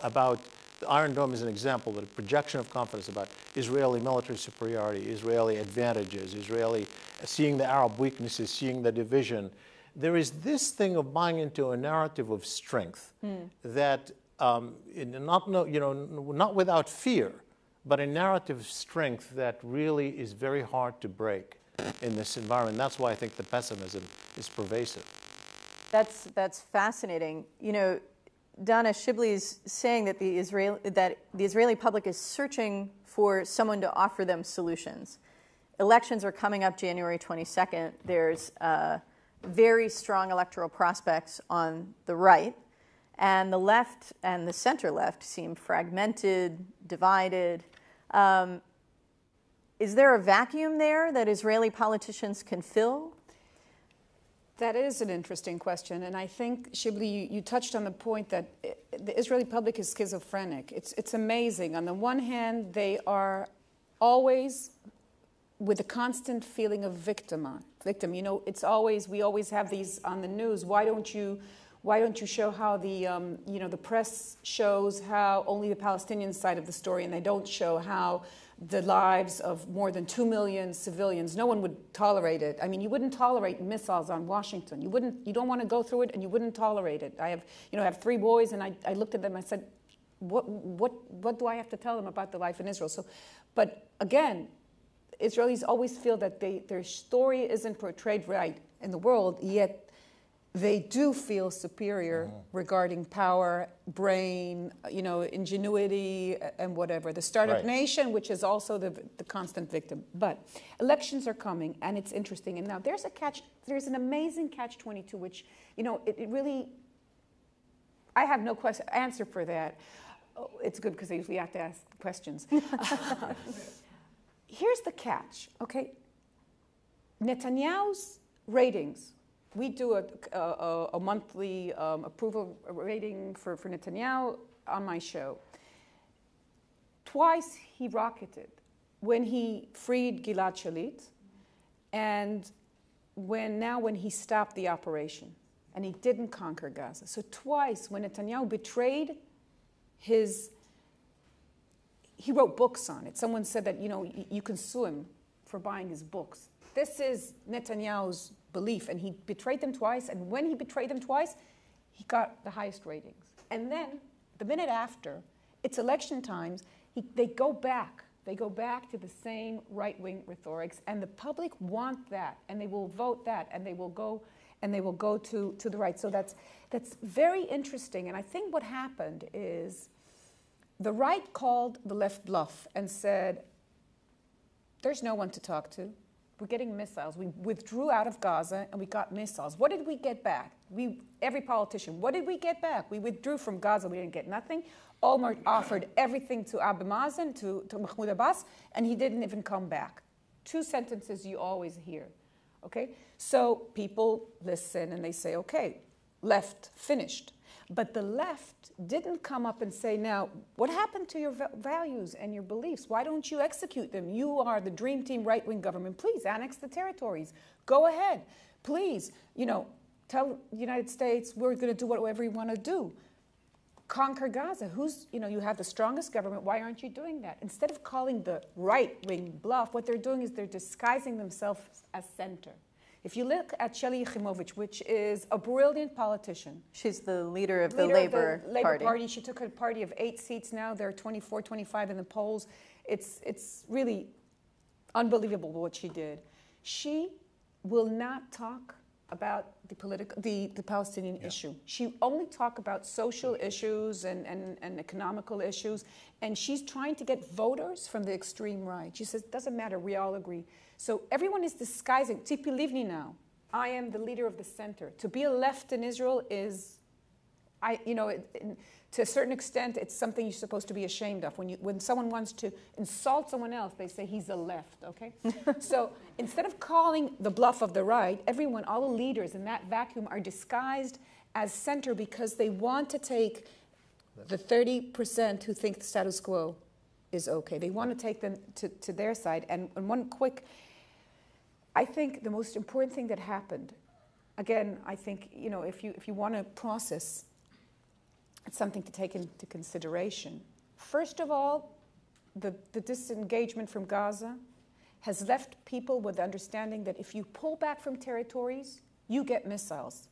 about the Iron Dome is an example, but a projection of confidence about Israeli military superiority, Israeli advantages, seeing the Arab weaknesses, seeing the division. There is this thing of buying into a narrative of strength that, not without fear, but a narrative of strength that really is very hard to break in this environment. That's why I think the pessimism is pervasive. That's fascinating. Dana, Shibli is saying that the Israeli public is searching for someone to offer them solutions. Elections are coming up January 22nd. There's very strong electoral prospects on the right, and the left and the center left seem fragmented, divided. Is there a vacuum there that Israeli politicians can fill? That is an interesting question, and I think, Shibli, you touched on the point that the Israeli public is schizophrenic. It's amazing. On the one hand, they are always with a constant feeling of victim. It's always, we always have these on the news. Why don't you show how the press shows how only the Palestinian side of the story, and they don't show how the lives of more than 2 million civilians. No one would tolerate it. You wouldn't tolerate missiles on Washington. You don't want to go through it, and you wouldn't tolerate it. I have 3 boys, and I looked at them. I said, what do I have to tell them about the life in Israel? But again, Israelis always feel that their story isn't portrayed right in the world, yet they do feel superior regarding power, brain, ingenuity, and whatever. The startup nation, which is also the constant victim. But elections are coming, and it's interesting. And now there's an amazing catch-22, which, it really, I have no answer for that. Oh, it's good because I usually have to ask questions. Here's the catch, okay? Netanyahu's ratings. We do a monthly approval rating for Netanyahu on my show. Twice he rocketed when he freed Gilad Shalit, and when he stopped the operation and he didn't conquer Gaza. So twice when Netanyahu betrayed he wrote books on it. Someone said that, you can sue him for buying his books. This is Netanyahu's belief, and he betrayed them twice, and when he betrayed them twice, he got the highest ratings. And then, the minute after, it's election times, they go back. They go back to the same right-wing rhetorics, and the public want that, and they will vote that, and they will go to the right. So that's very interesting. And I think what happened is the right called the left bluff and said, there's no one to talk to. We're getting missiles. We withdrew out of Gaza and we got missiles. What did we get back? Every politician, what did we get back? We withdrew from Gaza, we didn't get nothing. Olmert offered everything to Abu Mazen, to Mahmoud Abbas, and he didn't even come back. Two sentences you always hear, okay? So people listen and they say, okay, left, finished. But the left didn't come up and say, now, what happened to your values and your beliefs? Why don't you execute them? You are the dream team right-wing government. Please annex the territories. Go ahead. Please, tell the United States we're going to do whatever we want to do. Conquer Gaza. You have the strongest government. Why aren't you doing that? Instead of calling the right-wing bluff, what they're doing is they're disguising themselves as center. If you look at Shelley Yachimowicz, which is a brilliant politician. She's the leader of the Labour Party. She took a party of 8 seats now. There are 24, 25 in the polls. It's really unbelievable what she did. She will not talk about the Palestinian issue. She only talk about social issues and economical issues, and she's trying to get voters from the extreme right. She says, doesn't matter, we all agree. So everyone is disguising. Tzipi Livni now, I am the leader of the center. To be a left in Israel is, to a certain extent, it's something you're supposed to be ashamed of. When someone wants to insult someone else, they say he's a left, okay? So instead of calling the bluff of the right, all the leaders in that vacuum are disguised as center because they want to take the 30% who think the status quo is okay. They want to take them to their side. And I think the most important thing that happened, again, I think, if you want to process, it's something to take into consideration. First of all, the disengagement from Gaza has left people with the understanding that if you pull back from territories, you get missiles.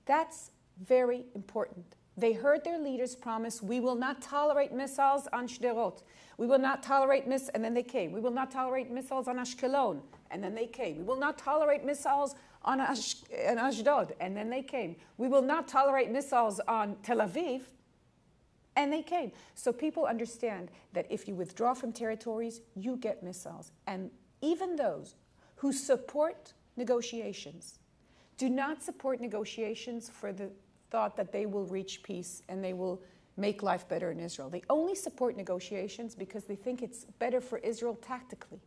That's very important. They heard their leaders promise, we will not tolerate missiles on Sderot. We will not tolerate missiles, and then they came. We will not tolerate missiles on Ashkelon, and then they came. We will not tolerate missiles on Ashdod, and then they came. We will not tolerate missiles on Tel Aviv, and they came. So people understand that if you withdraw from territories, you get missiles. And even those who support negotiations do not support negotiations for the thought that they will reach peace and they will make life better in Israel. They only support negotiations because they think it's better for Israel tactically.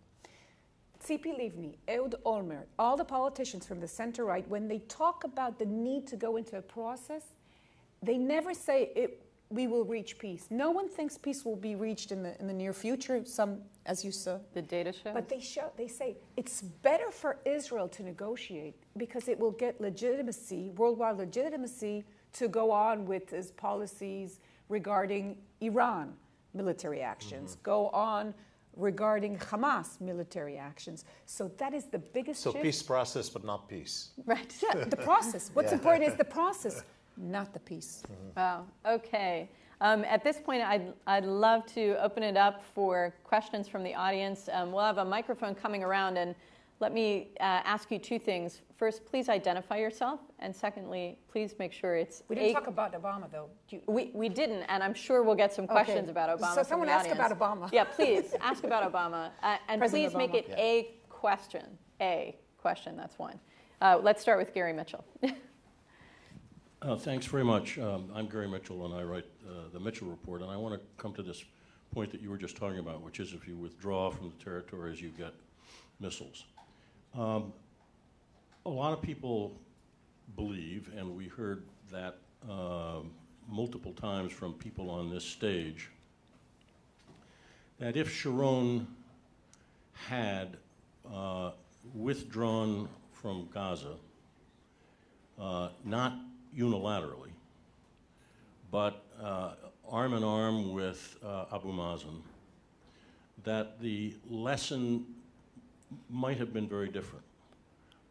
Tzipi Livni, Ehud Olmert, all the politicians from the center-right, when they talk about the need to go into a process, they never say we will reach peace. No one thinks peace will be reached in the near future, some, as you saw. The data shows. But they say it's better for Israel to negotiate because it will get legitimacy, worldwide legitimacy, to go on with its policies regarding Iran military actions, go on regarding Hamas military actions. So that is the biggest shift. So peace process, but not peace. Right, yeah, the process. What's important is the process, not the peace. Wow, okay. At this point, I'd love to open it up for questions from the audience. We'll have a microphone coming around, and let me ask you two things. First, please identify yourself, and secondly, please make sure it's... We didn't talk about Obama, though. We didn't, and I'm sure we'll get some questions about Obama. So someone ask about Obama. Yeah, please, ask about Obama. And President please make Obama. it a question. A question, that's one. Let's start with Gary Mitchell. Thanks very much. I'm Gary Mitchell, and I write the Mitchell Report, and I want to come to this point that you were just talking about, which is if you withdraw from the territories, you get missiles. A lot of people believe, and we heard that multiple times from people on this stage, that if Sharon had withdrawn from Gaza, not unilaterally, but arm in arm with Abu Mazen, that the lesson might have been very different,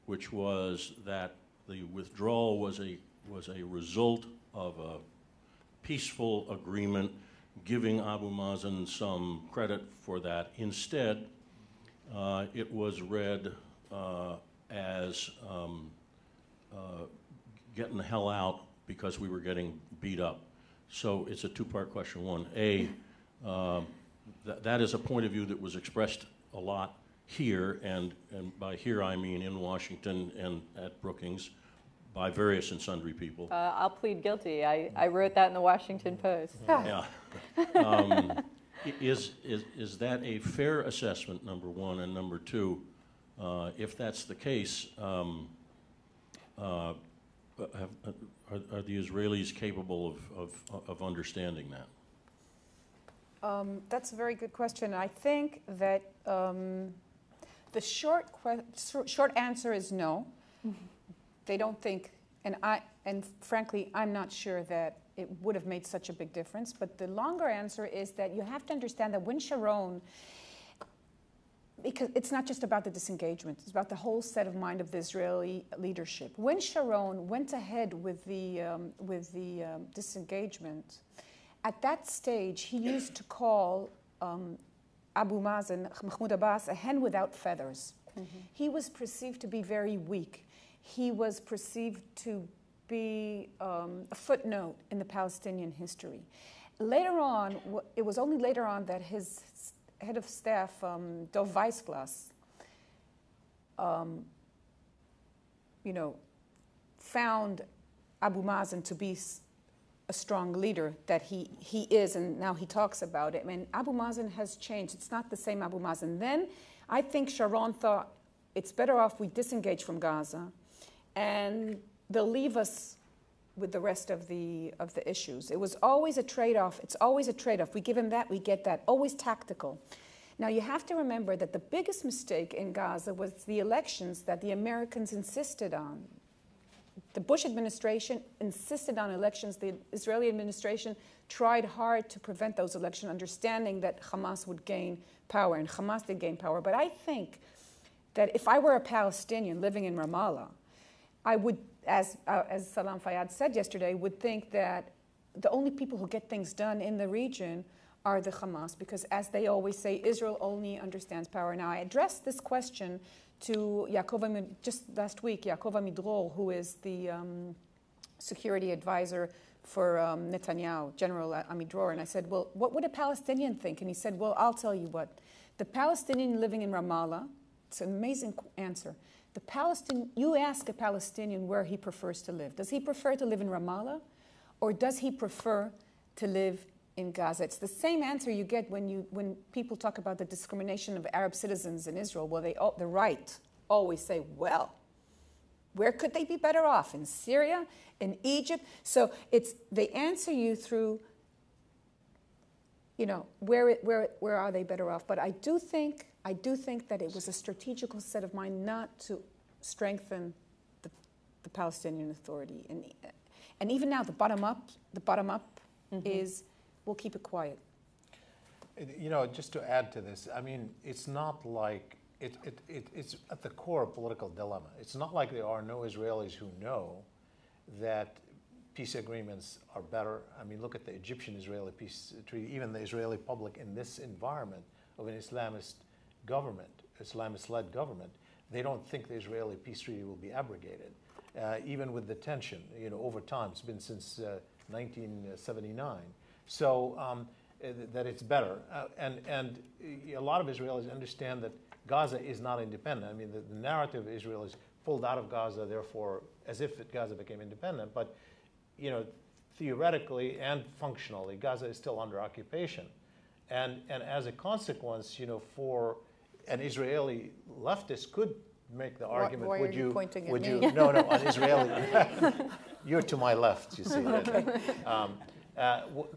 which was that the withdrawal was a result of a peaceful agreement, giving Abu Mazen some credit for that. Instead, it was read as getting the hell out because we were getting beat up. So it's a two-part question. One, that is a point of view that was expressed a lot here, and by here I mean in Washington and at Brookings, by various and sundry people. I'll plead guilty. I wrote that in the Washington Post. Yeah. Is that a fair assessment, number one? And number two, if that's the case, are the Israelis capable of understanding that? That's a very good question. I think that the short answer is no. They don't think, and frankly, I'm not sure that it would have made such a big difference. But the longer answer is that you have to understand that when Sharon, because it's not just about the disengagement, it's about the whole set of mind of the Israeli leadership. When Sharon went ahead with the disengagement, at that stage, he used to call Abu Mazen, Mahmoud Abbas, a hen without feathers. Mm-hmm. He was perceived to be very weak. He was perceived to be a footnote in the Palestinian history. Later on, it was only later on that his head of staff, Dov Weissglass, found Abu Mazen to be a strong leader that he is, and now he talks about it. I mean, Abu Mazen has changed. It's not the same Abu Mazen. Then I think Sharon thought it's better off we disengage from Gaza, and they'll leave us with the rest of the issues. It was always a trade-off. It's always a trade-off. We give him that, we get that. Always tactical. Now, you have to remember that the biggest mistake in Gaza was the elections that the Americans insisted on. The Bush administration insisted on elections. The Israeli administration tried hard to prevent those elections, understanding that Hamas would gain power, and Hamas did gain power. But I think that if I were a Palestinian living in Ramallah, I would, as Salam Fayyad said yesterday, would think that the only people who get things done in the region are the Hamas, because as they always say, Israel only understands power. Now, I addressed this question to just last week, Yaakov Amidror, who is the security advisor for Netanyahu, General Amidror, and I said, well, what would a Palestinian think? And he said, well, I'll tell you what. The Palestinian living in Ramallah, it's an amazing answer. You ask a Palestinian where he prefers to live. Does he prefer to live in Ramallah, or does he prefer to live in Gaza? It's the same answer you get when people talk about the discrimination of Arab citizens in Israel. Well, the right always say, well, where could they be better off? In Syria, in Egypt? So they answer you through, where are they better off? But I do think that it was a strategical set of mind not to strengthen the Palestinian Authority. And even now, the bottom up mm-hmm. is, we'll keep it quiet. Just to add to this, I mean, it's not like, it's at the core of political dilemma. It's not like there are no Israelis who know that peace agreements are better. I mean, look at the Egyptian-Israeli peace treaty. Even the Israeli public in this environment of an Islamist government, Islamist-led government, they don't think the Israeli peace treaty will be abrogated. Even with the tension, over time, it's been since 1979. So that it's better. And a lot of Israelis understand that Gaza is not independent. I mean, the narrative of Israel is pulled out of Gaza, therefore, as if Gaza became independent. But, theoretically and functionally, Gaza is still under occupation. And as a consequence, for an Israeli leftist could make the argument, why are you pointing at me? No, an Israeli, you're to my left, you see. Okay.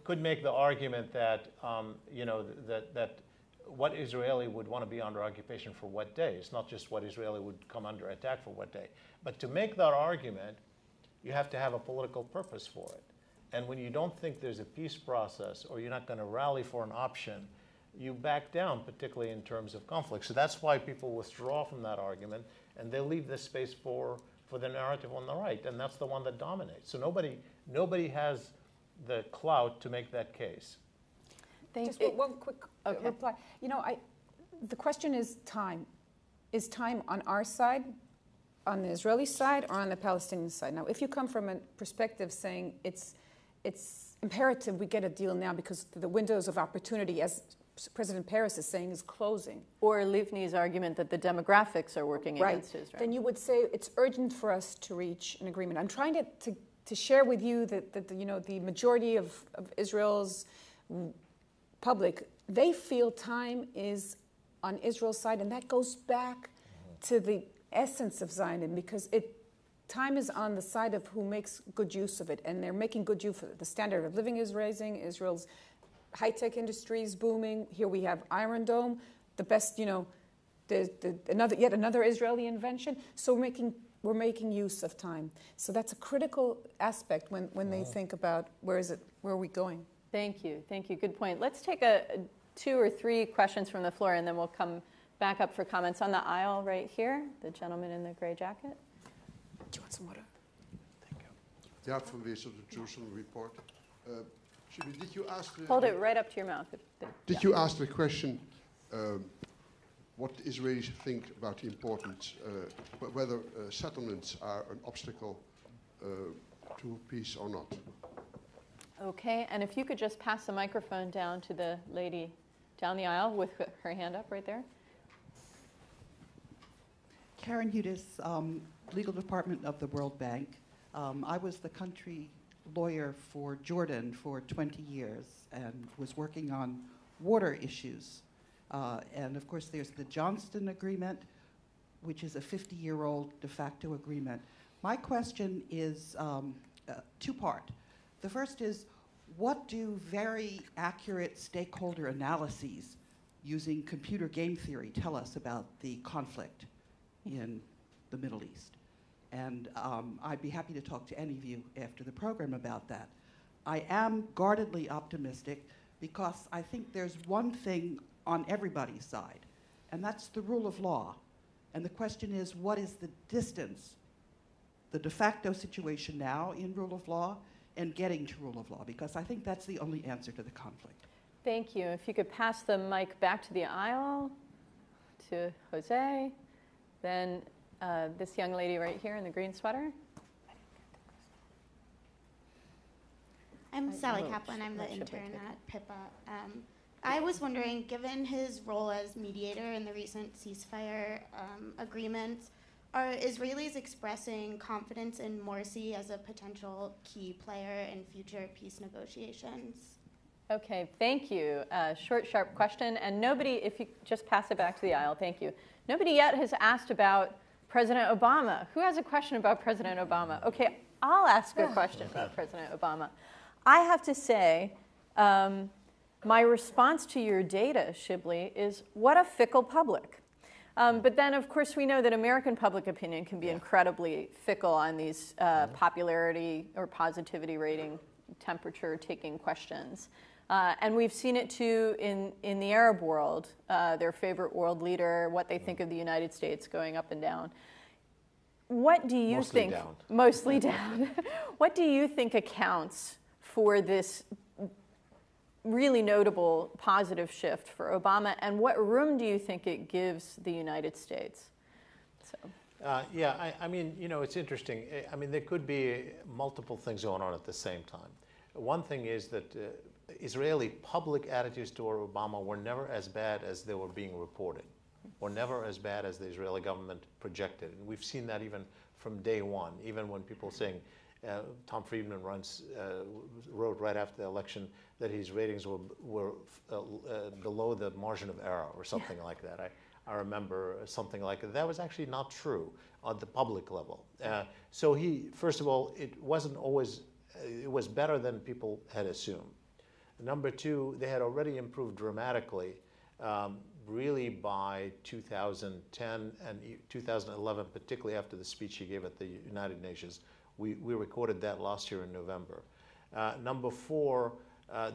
Could make the argument that, that what Israeli would want to be under occupation for what day. It's not just what Israeli would come under attack for what day. But to make that argument, you have to have a political purpose for it. And when you don't think there's a peace process or you're not going to rally for an option, you back down, particularly in terms of conflict. So that's why people withdraw from that argument, and they leave this space for the narrative on the right, and that's the one that dominates. So nobody has the clout to make that case. Just one quick reply. You know, the question is time. Is time on our side, on the Israeli side, or on the Palestinian side? Now, if you come from a perspective saying it's imperative we get a deal now because the windows of opportunity, as President Peres is saying, is closing. Or Livni's argument that the demographics are working against Israel. Then you would say it's urgent for us to reach an agreement. I'm trying to share with you that you know, the majority of Israel's public, they feel time is on Israel's side, and that goes back to the essence of Zionism, because time is on the side of who makes good use of it, and they're making good use of it. The standard of living is rising, Israel's high-tech industry is booming. Here we have Iron Dome, the best, you know, yet another Israeli invention. So we're making use of time. So that's a critical aspect when they think about where are we going. Thank you. Good point. Let's take 2 or 3 questions from the floor, and then we'll come back up for comments on the aisle right here. The gentleman in the gray jacket. Do you want some water? Thank you. Yeah, from the Jerusalem report. Did you ask Hold it right up to your mouth. Did you ask the question what the Israelis think about the importance, whether settlements are an obstacle to peace or not? Okay, and if you could just pass the microphone down to the lady down the aisle with her hand up right there. Karen Hudis, Legal Department of the World Bank. I was the country lawyer for Jordan for 20 years and was working on water issues. And of course, there's the Johnston Agreement, which is a 50-year-old de facto agreement. My question is two-part. The first is, what do very accurate stakeholder analyses using computer game theory tell us about the conflict in the Middle East? And I'd be happy to talk to any of you after the program about that. I am guardedly optimistic because I think there's one thing on everybody's side, and that's the rule of law. And the question is, what is the distance, the de facto situation now in rule of law and getting to rule of law? Because I think that's the only answer to the conflict. Thank you. If you could pass the mic back to the aisle, to Jose, then this young lady right here in the green sweater. I'm Sally Kaplan. I'm the intern at PIPA. I was wondering, given his role as mediator in the recent ceasefire agreements, are Israelis expressing confidence in Morsi as a potential key player in future peace negotiations? Okay, thank you. Short, sharp question. And nobody, if you just pass it back to the aisle, thank you. Nobody yet has asked about President Obama. Who has a question about President Obama? Okay, I'll ask a question about President Obama. I have to say, my response to your data, Shibli, is what a fickle public. But then, of course, we know that American public opinion can be incredibly fickle on these popularity or positivity rating, temperature-taking questions. And we've seen it, too, in the Arab world, their favorite world leader, what they think of the United States going up and down. What do you think? Down. Mostly down. What do you think accounts for this really notable positive shift for Obama, and what room do you think it gives the United States? So. I mean, you know, it's interesting. I mean, there could be multiple things going on at the same time. One thing is that Israeli public attitudes toward Obama were never as bad as they were being reported, or never as bad as the Israeli government projected. And we've seen that even from day one, even when people saying, Tom Friedman wrote right after the election that his ratings were below the margin of error or something like that. I remember something like that. That was actually not true on the public level. So he, first of all, it wasn't always, it was better than people had assumed. Number two, they had already improved dramatically really by 2010 and 2011, particularly after the speech he gave at the United Nations. We recorded that last year in November. Number four,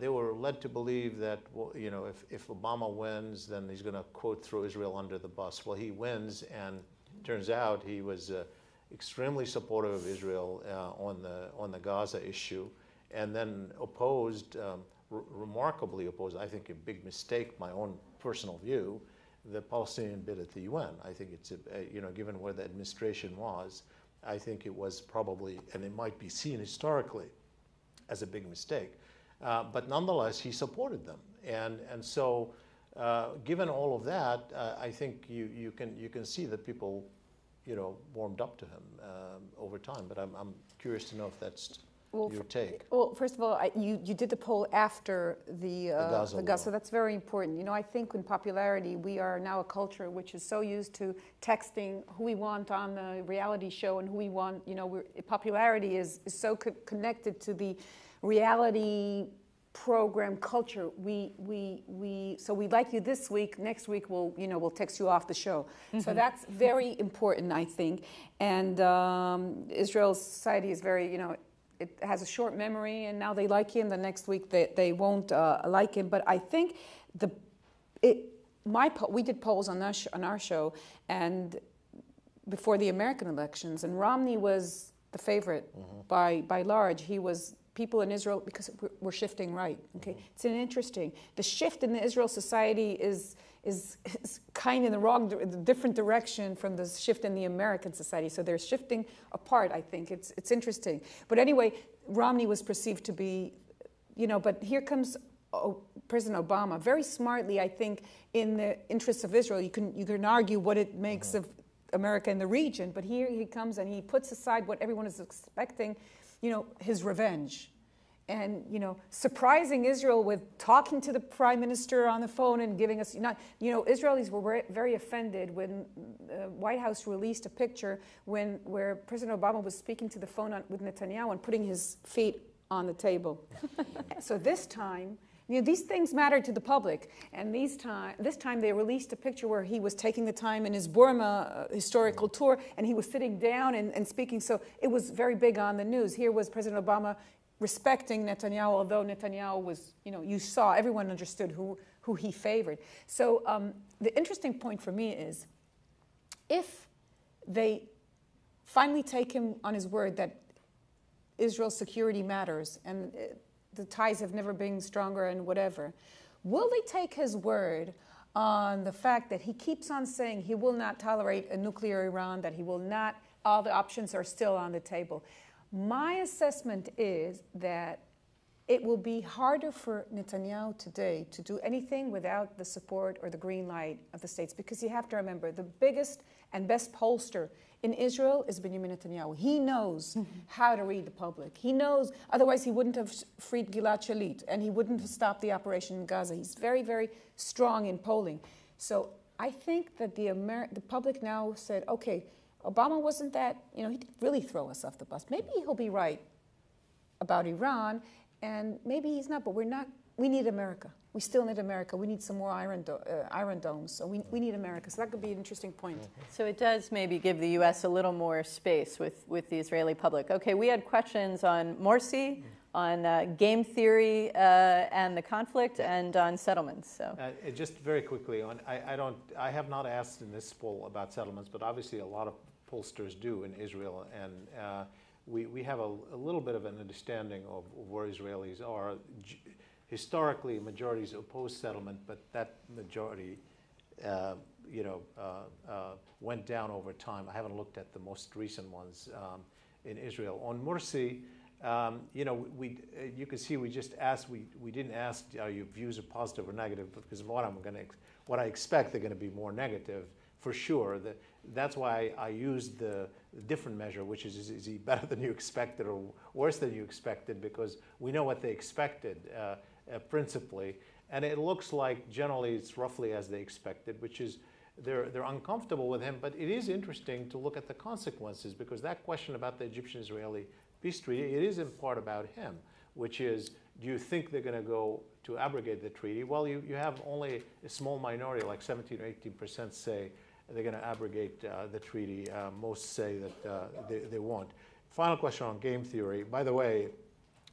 they were led to believe that, well, you know, if Obama wins, then he's going to, quote, throw Israel under the bus. Well, he wins, and turns out he was extremely supportive of Israel on the Gaza issue, and then opposed, remarkably opposed, I think a big mistake, my own personal view, the Palestinian bid at the UN. I think it's, you know, given where the administration was, I think it was probably, and it might be seen historically as a big mistake. But nonetheless, he supported them. And so, given all of that, I think you can see that people, you know, warmed up to him over time. But I'm curious to know if that's your take. Well, first of all, you did the poll after the Gaza, so that's very important. You know, I think in popularity, we are now a culture which is so used to texting who we want on the reality show and who we want, you know, popularity is so connected to the reality program culture. So we like you this week, next week we'll text you off the show. Mm-hmm. So that's very important, I think. And Israel's society is very, you know, it has a short memory, and now they like him. The next week they won't like him. But I think we did polls on our show, and before the American elections, and Romney was the favorite by large. He was. People in Israel, because we're shifting right. Okay, it's an interesting. The shift in the Israel society is kind of in the different direction from the shift in the American society. So they're shifting apart. I think it's interesting. But anyway, Romney was perceived to be, you know. But here comes President Obama, very smartly, I think, in the interests of Israel. You can argue what it makes of America and the region, but here he comes and he puts aside what everyone is expecting. You know, his revenge. And, you know, surprising Israel with talking to the prime minister on the phone and giving us, you know, Israelis were very offended when the White House released a picture where President Obama was speaking to the phone with Netanyahu and putting his feet on the table. So this time, you know, these things matter to the public. And this time they released a picture where he was taking the time in his Burma historical tour, and he was sitting down and speaking. So it was very big on the news. Here was President Obama respecting Netanyahu, although Netanyahu was, you know, you saw, everyone understood who he favored. So the interesting point for me is, if they finally take him on his word that Israel's security matters, and the ties have never been stronger and whatever, will they take his word on the fact that he keeps on saying he will not tolerate a nuclear Iran, that he will not, all the options are still on the table? My assessment is that it will be harder for Netanyahu today to do anything without the support or the green light of the states, because you have to remember, the biggest and best pollster in Israel is Benjamin Netanyahu. He knows how to read the public. He knows, otherwise he wouldn't have freed Gilad Shalit, and he wouldn't have stopped the operation in Gaza. He's very, very strong in polling. So I think that the public now said, okay, Obama wasn't that, you know, he didn't really throw us off the bus. Maybe he'll be right about Iran, and maybe he's not, but we need America. We still need America. We need some more iron domes. So we need America. So that could be an interesting point. So it does maybe give the U.S. a little more space with the Israeli public. Okay, we had questions on Morsi, on game theory and the conflict, and on settlements. So just very quickly, I have not asked in this poll about settlements, but obviously a lot of pollsters do in Israel, and we have a little bit of an understanding of where Israelis are. Historically, majorities oppose settlement, but that majority, went down over time. I haven't looked at the most recent ones in Israel. On Morsi, you can see we just asked. We didn't ask are your views are positive or negative, because what I expect they're going to be more negative for sure. That's why I used the different measure, which is he better than you expected or worse than you expected, because we know what they expected. Principally, and it looks like generally it's roughly as they expected, which is they're uncomfortable with him. But it is interesting to look at the consequences, because that question about the Egyptian-Israeli peace treaty, it is in part about him, which is, do you think they're going to go to abrogate the treaty. Well, you have only a small minority, like 17 or 18% say they're going to abrogate the treaty. Most say that they won't. Final question on game theory. By the way,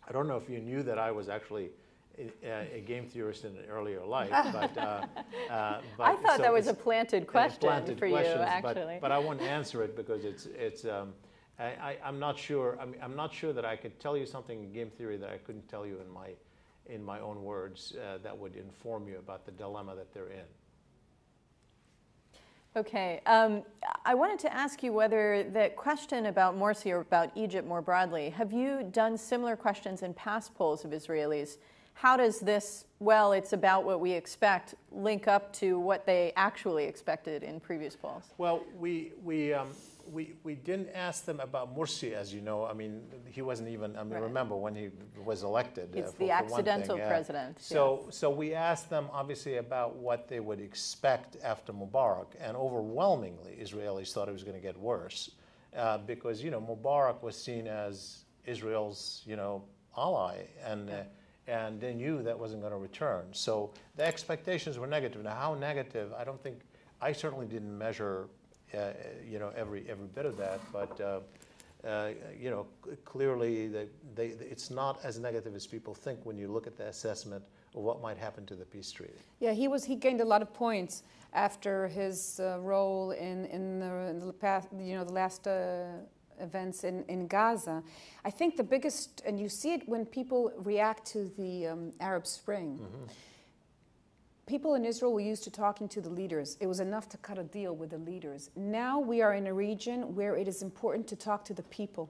I don't know if you knew that I was actually a game theorist in an earlier life, but I thought that was a planted question for you, actually. But I won't answer it because I'm not sure. I'm not sure that I could tell you something in game theory that I couldn't tell you in my own words that would inform you about the dilemma that they're in. Okay, I wanted to ask you whether that question about Morsi or about Egypt more broadly, have you done similar questions in past polls of Israelis? How does this, well, it's about what we expect, link up to what they actually expected in previous polls? Well, we didn't ask them about Morsi, as you know. I mean, he wasn't even, remember when he was elected. It's the accidental president. So we asked them, obviously, about what they would expect after Mubarak. And overwhelmingly, Israelis thought it was going to get worse because, Mubarak was seen as Israel's, ally. And they knew that wasn't going to return. So the expectations were negative. Now, how negative? I certainly didn't measure every bit of that, but clearly it's not as negative as people think when you look at the assessment of what might happen to the peace treaty. Yeah, he gained a lot of points after his role in the past, the last events in Gaza. I think the biggest, and you see it when people react to the Arab Spring. Mm-hmm. People in Israel were used to talking to the leaders. It was enough to cut a deal with the leaders. Now we are in a region where it is important to talk to the people.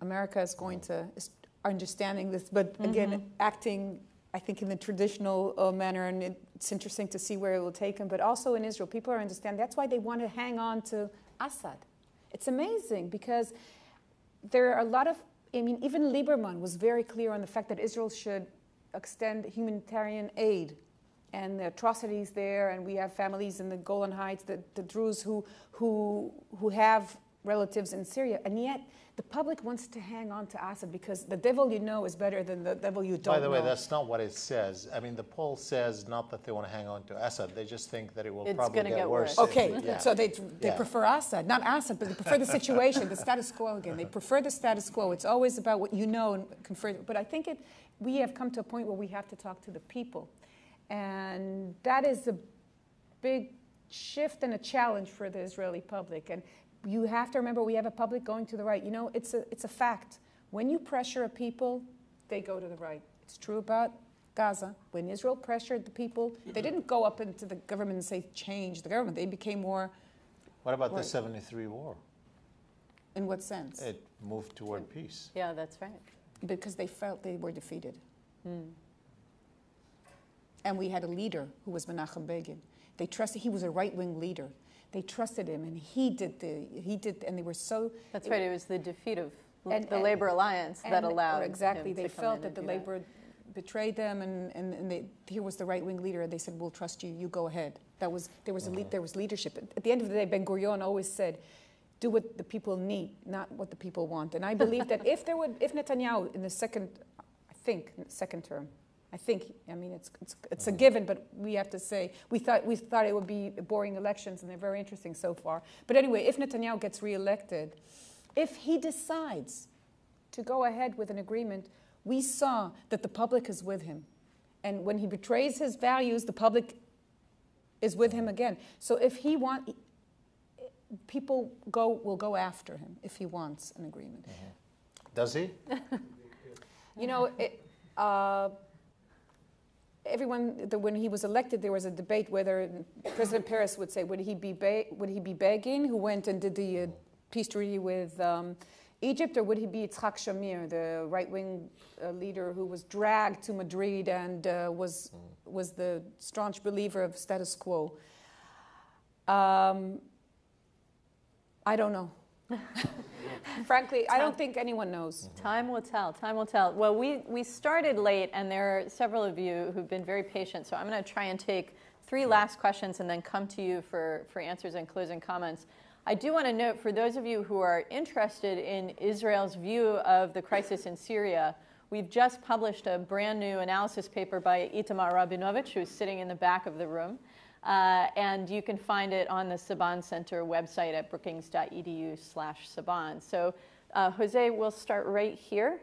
America is going to understanding this, but again, acting, I think, in the traditional manner, and it's interesting to see where it will take them. But also in Israel, people are understanding. That's why they want to hang on to Assad. It's amazing because there are a lot of, even Lieberman was very clear on the fact that Israel should extend humanitarian aid and the atrocities there, and we have families in the Golan Heights, the Druze who have relatives in Syria, and yet the public wants to hang on to Assad because the devil you know is better than the devil you don't know. By the way, that's not what it says. I mean, the poll says not that they want to hang on to Assad. They just think that it will probably get worse. Okay, so they prefer Assad, not Assad, but they prefer the situation, the status quo again. They prefer the status quo. It's always about what you know and confer. But I think we have come to a point where we have to talk to the people. And that is a big shift and a challenge for the Israeli public. And you have to remember we have a public going to the right. It's a fact. When you pressure a people, they go to the right. It's true about Gaza. When Israel pressured the people, they didn't go up into the government and say, change the government. They became more... What about the 73 war? In what sense? It moved toward peace. Yeah, that's right. Because they felt they were defeated. And we had a leader who was Menachem Begin. They trusted, he was a right-wing leader. They trusted him, and he did, and they were so... That's right, it was the defeat of the Labor Alliance that allowed exactly, him to they come felt in that the and Labor betrayed them, and here was the right-wing leader, and they said, we'll trust you, you go ahead. There was leadership. At the end of the day, Ben-Gurion always said, do what the people need, not what the people want. And I believe that if Netanyahu in the second term, it's a given, but we have to say we thought it would be boring elections, and they're very interesting so far. But anyway, if Netanyahu gets reelected, if he decides to go ahead with an agreement, we saw that the public is with him, and when he betrays his values, the public is with him again. So if he wants, people will go after him if he wants an agreement. Does he? Everyone, when he was elected, there was a debate whether President Peres would say, would he be Begin, who went and did the peace treaty with Egypt, or would he be Yitzhak Shamir, the right-wing leader who was dragged to Madrid and was the staunch believer of status quo? I don't know. Frankly, I don't think anyone knows. Time will tell. Time will tell. Well, we started late, and there are several of you who've been very patient, so I'm going to try and take 3 last questions and then come to you for answers and closing comments. I do want to note, for those of you who are interested in Israel's view of the crisis in Syria, we've just published a brand new analysis paper by Itamar Rabinovich, who's sitting in the back of the room. And you can find it on the Saban Center website at brookings.edu/Saban. So Jose, we'll start right here.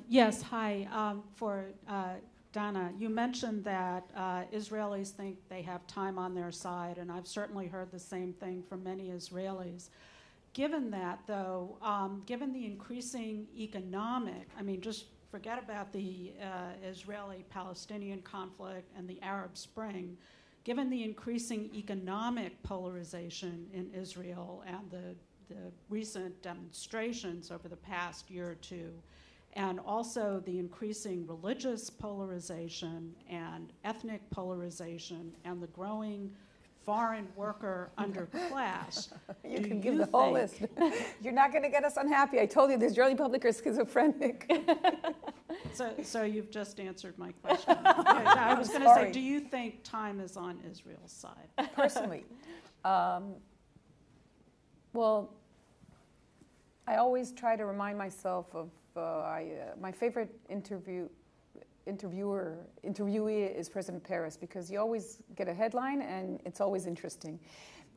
Yes, hi. For Dana, you mentioned that Israelis think they have time on their side, and I've certainly heard the same thing from many Israelis. Given that, though, given the increasing economic, I mean, just forget about the Israeli-Palestinian conflict and the Arab Spring, given the increasing economic polarization in Israel and the recent demonstrations over the past year or two, and also the increasing religious polarization and ethnic polarization and the growing foreign worker underclass. You can give the whole list. You're not going to get us unhappy. I told you the Israeli public are schizophrenic. So you've just answered my question. I was going to say, do you think time is on Israel's side? Personally, well, I always try to remind myself of my favorite interviewee is President Peres, because you always get a headline and it's always interesting.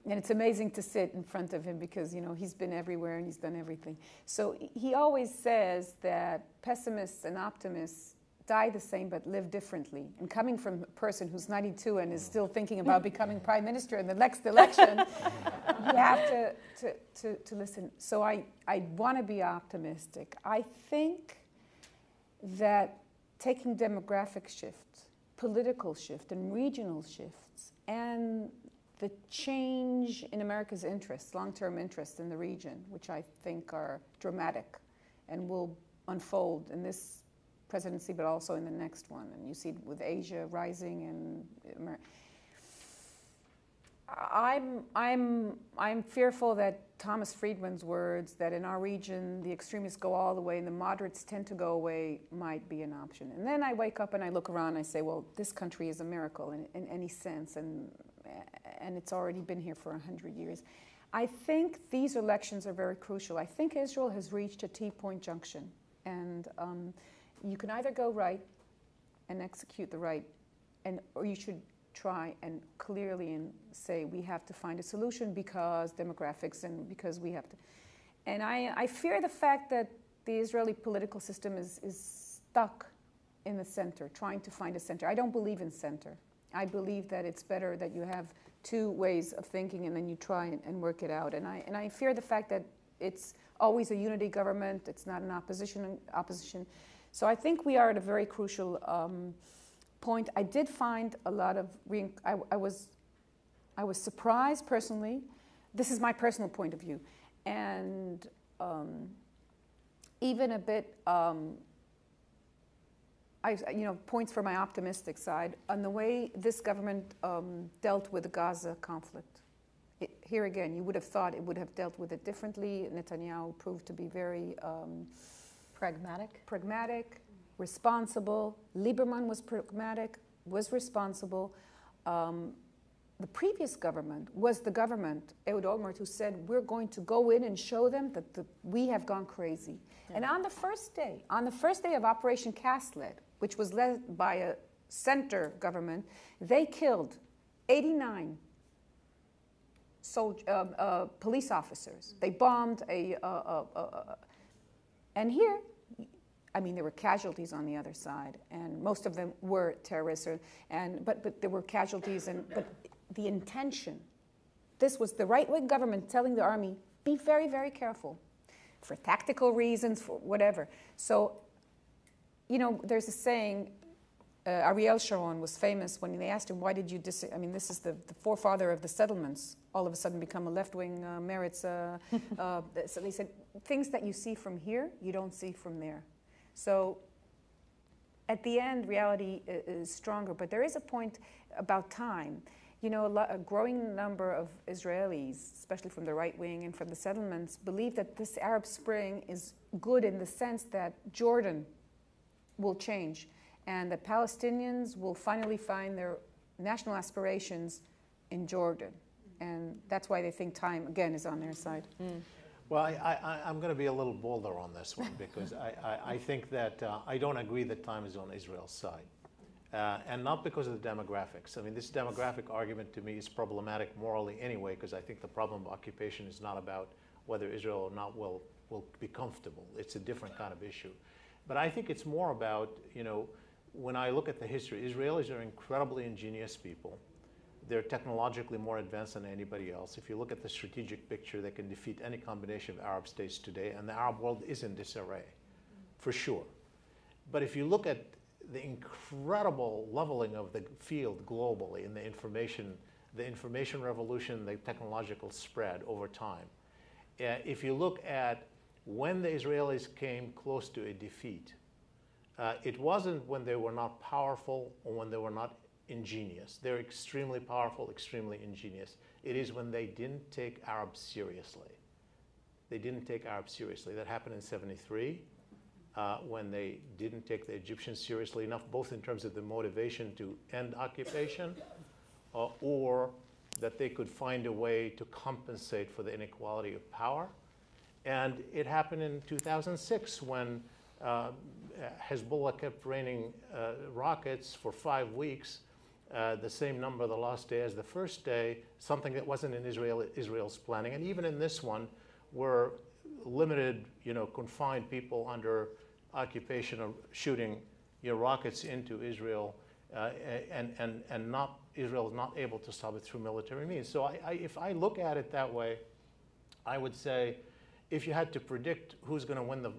And it's amazing to sit in front of him because, you know, he's been everywhere and he's done everything. So he always says that pessimists and optimists die the same but live differently. And coming from a person who's 92 and is still thinking about becoming prime minister in the next election, you have to listen. So I want to be optimistic. I think that taking demographic shifts, political shift, and regional shifts, and the change in America's interests, long-term interests in the region, which I think are dramatic and will unfold in this presidency, but also in the next one. And you see it with Asia rising and America. I'm fearful that Thomas Friedman's words that in our region the extremists go all the way and the moderates tend to go away might be an option. And then I wake up and I look around and I say, well, this country is a miracle in any sense, and it's already been here for 100 years. I think these elections are very crucial. I think Israel has reached a T-point junction, and you can either go right and execute the right, or you should try and clearly and say we have to find a solution because demographics and because we have to. And I fear the fact that the Israeli political system is stuck in the center, trying to find a center. I don't believe in center. I believe that it's better that you have two ways of thinking and then you try and work it out. And I fear the fact that it's always a unity government. It's not an opposition. So I think we are at a very crucial point. I did find a lot of, I was surprised personally. This is my personal point of view. And even a bit, points for my optimistic side on the way this government dealt with the Gaza conflict. Here again, you would have thought it would have dealt with it differently. Netanyahu proved to be very pragmatic, responsible. Lieberman was pragmatic, was responsible. The previous government was the government, Ehud Olmert, who said, we're going to go in and show them that we have gone crazy. Yeah. And on the first day of Operation Castlet, which was led by a center government, they killed 89 police officers. They bombed and here, I mean, there were casualties on the other side, and most of them were terrorists, but there were casualties, but the intention, this was the right-wing government telling the army, be very, very careful for tactical reasons, for whatever. So, there's a saying, Ariel Sharon was famous when they asked him, why did you this is the forefather of the settlements, all of a sudden become a left-wing Meretz. So they said, things that you see from here, you don't see from there. So at the end, reality is stronger, but there is a point about time. A growing number of Israelis, especially from the right wing and from the settlements, believe that this Arab Spring is good in the sense that Jordan will change and that Palestinians will finally find their national aspirations in Jordan. And that's why they think time, again, is on their side. Well, I'm going to be a little bolder on this one because I think that I don't agree that time is on Israel's side. And not because of the demographics. I mean, this demographic argument to me is problematic morally anyway, because I think the problem of occupation is not about whether Israel or not will be comfortable. It's a different kind of issue. But I think it's more about, you know, when I look at the history, Israelis are incredibly ingenious people. They're technologically more advanced than anybody else. If you look at the strategic picture, they can defeat any combination of Arab states today, and the Arab world is in disarray, for sure. But if you look at the incredible leveling of the field globally in the information revolution, the technological spread over time, if you look at when the Israelis came close to a defeat, it wasn't when they were not powerful or when they were not ingenious. They're extremely powerful, extremely ingenious. It is when they didn't take Arabs seriously. They didn't take Arabs seriously. That happened in '73 when they didn't take the Egyptians seriously enough, both in terms of the motivation to end occupation or that they could find a way to compensate for the inequality of power. And it happened in 2006 when Hezbollah kept raining rockets for 5 weeks, the same number the last day as the first day, something that wasn't in Israel's planning. And even in this one, were limited, you know, confined people under occupation of shooting, you know, rockets into Israel, and not Israel is not able to stop it through military means. So if I look at it that way, I would say, if you had to predict who's going to win the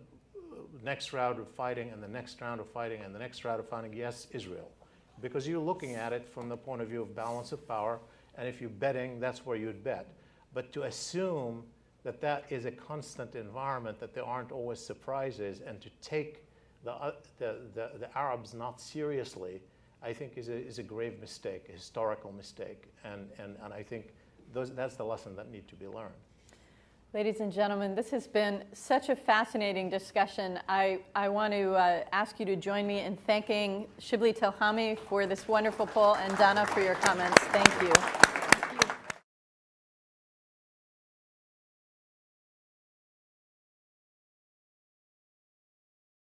next round of fighting and the next round of fighting and the next round of fighting, yes, Israel. Because you're looking at it from the point of view of balance of power, and if you're betting, that's where you'd bet. But to assume that that is a constant environment, that there aren't always surprises, and to take the Arabs not seriously, I think is a grave mistake, a historical mistake. And I think that's the lesson that needs to be learned. Ladies and gentlemen, this has been such a fascinating discussion. I want to ask you to join me in thanking Shibli Telhami for this wonderful poll and Dana for your comments. Thank you.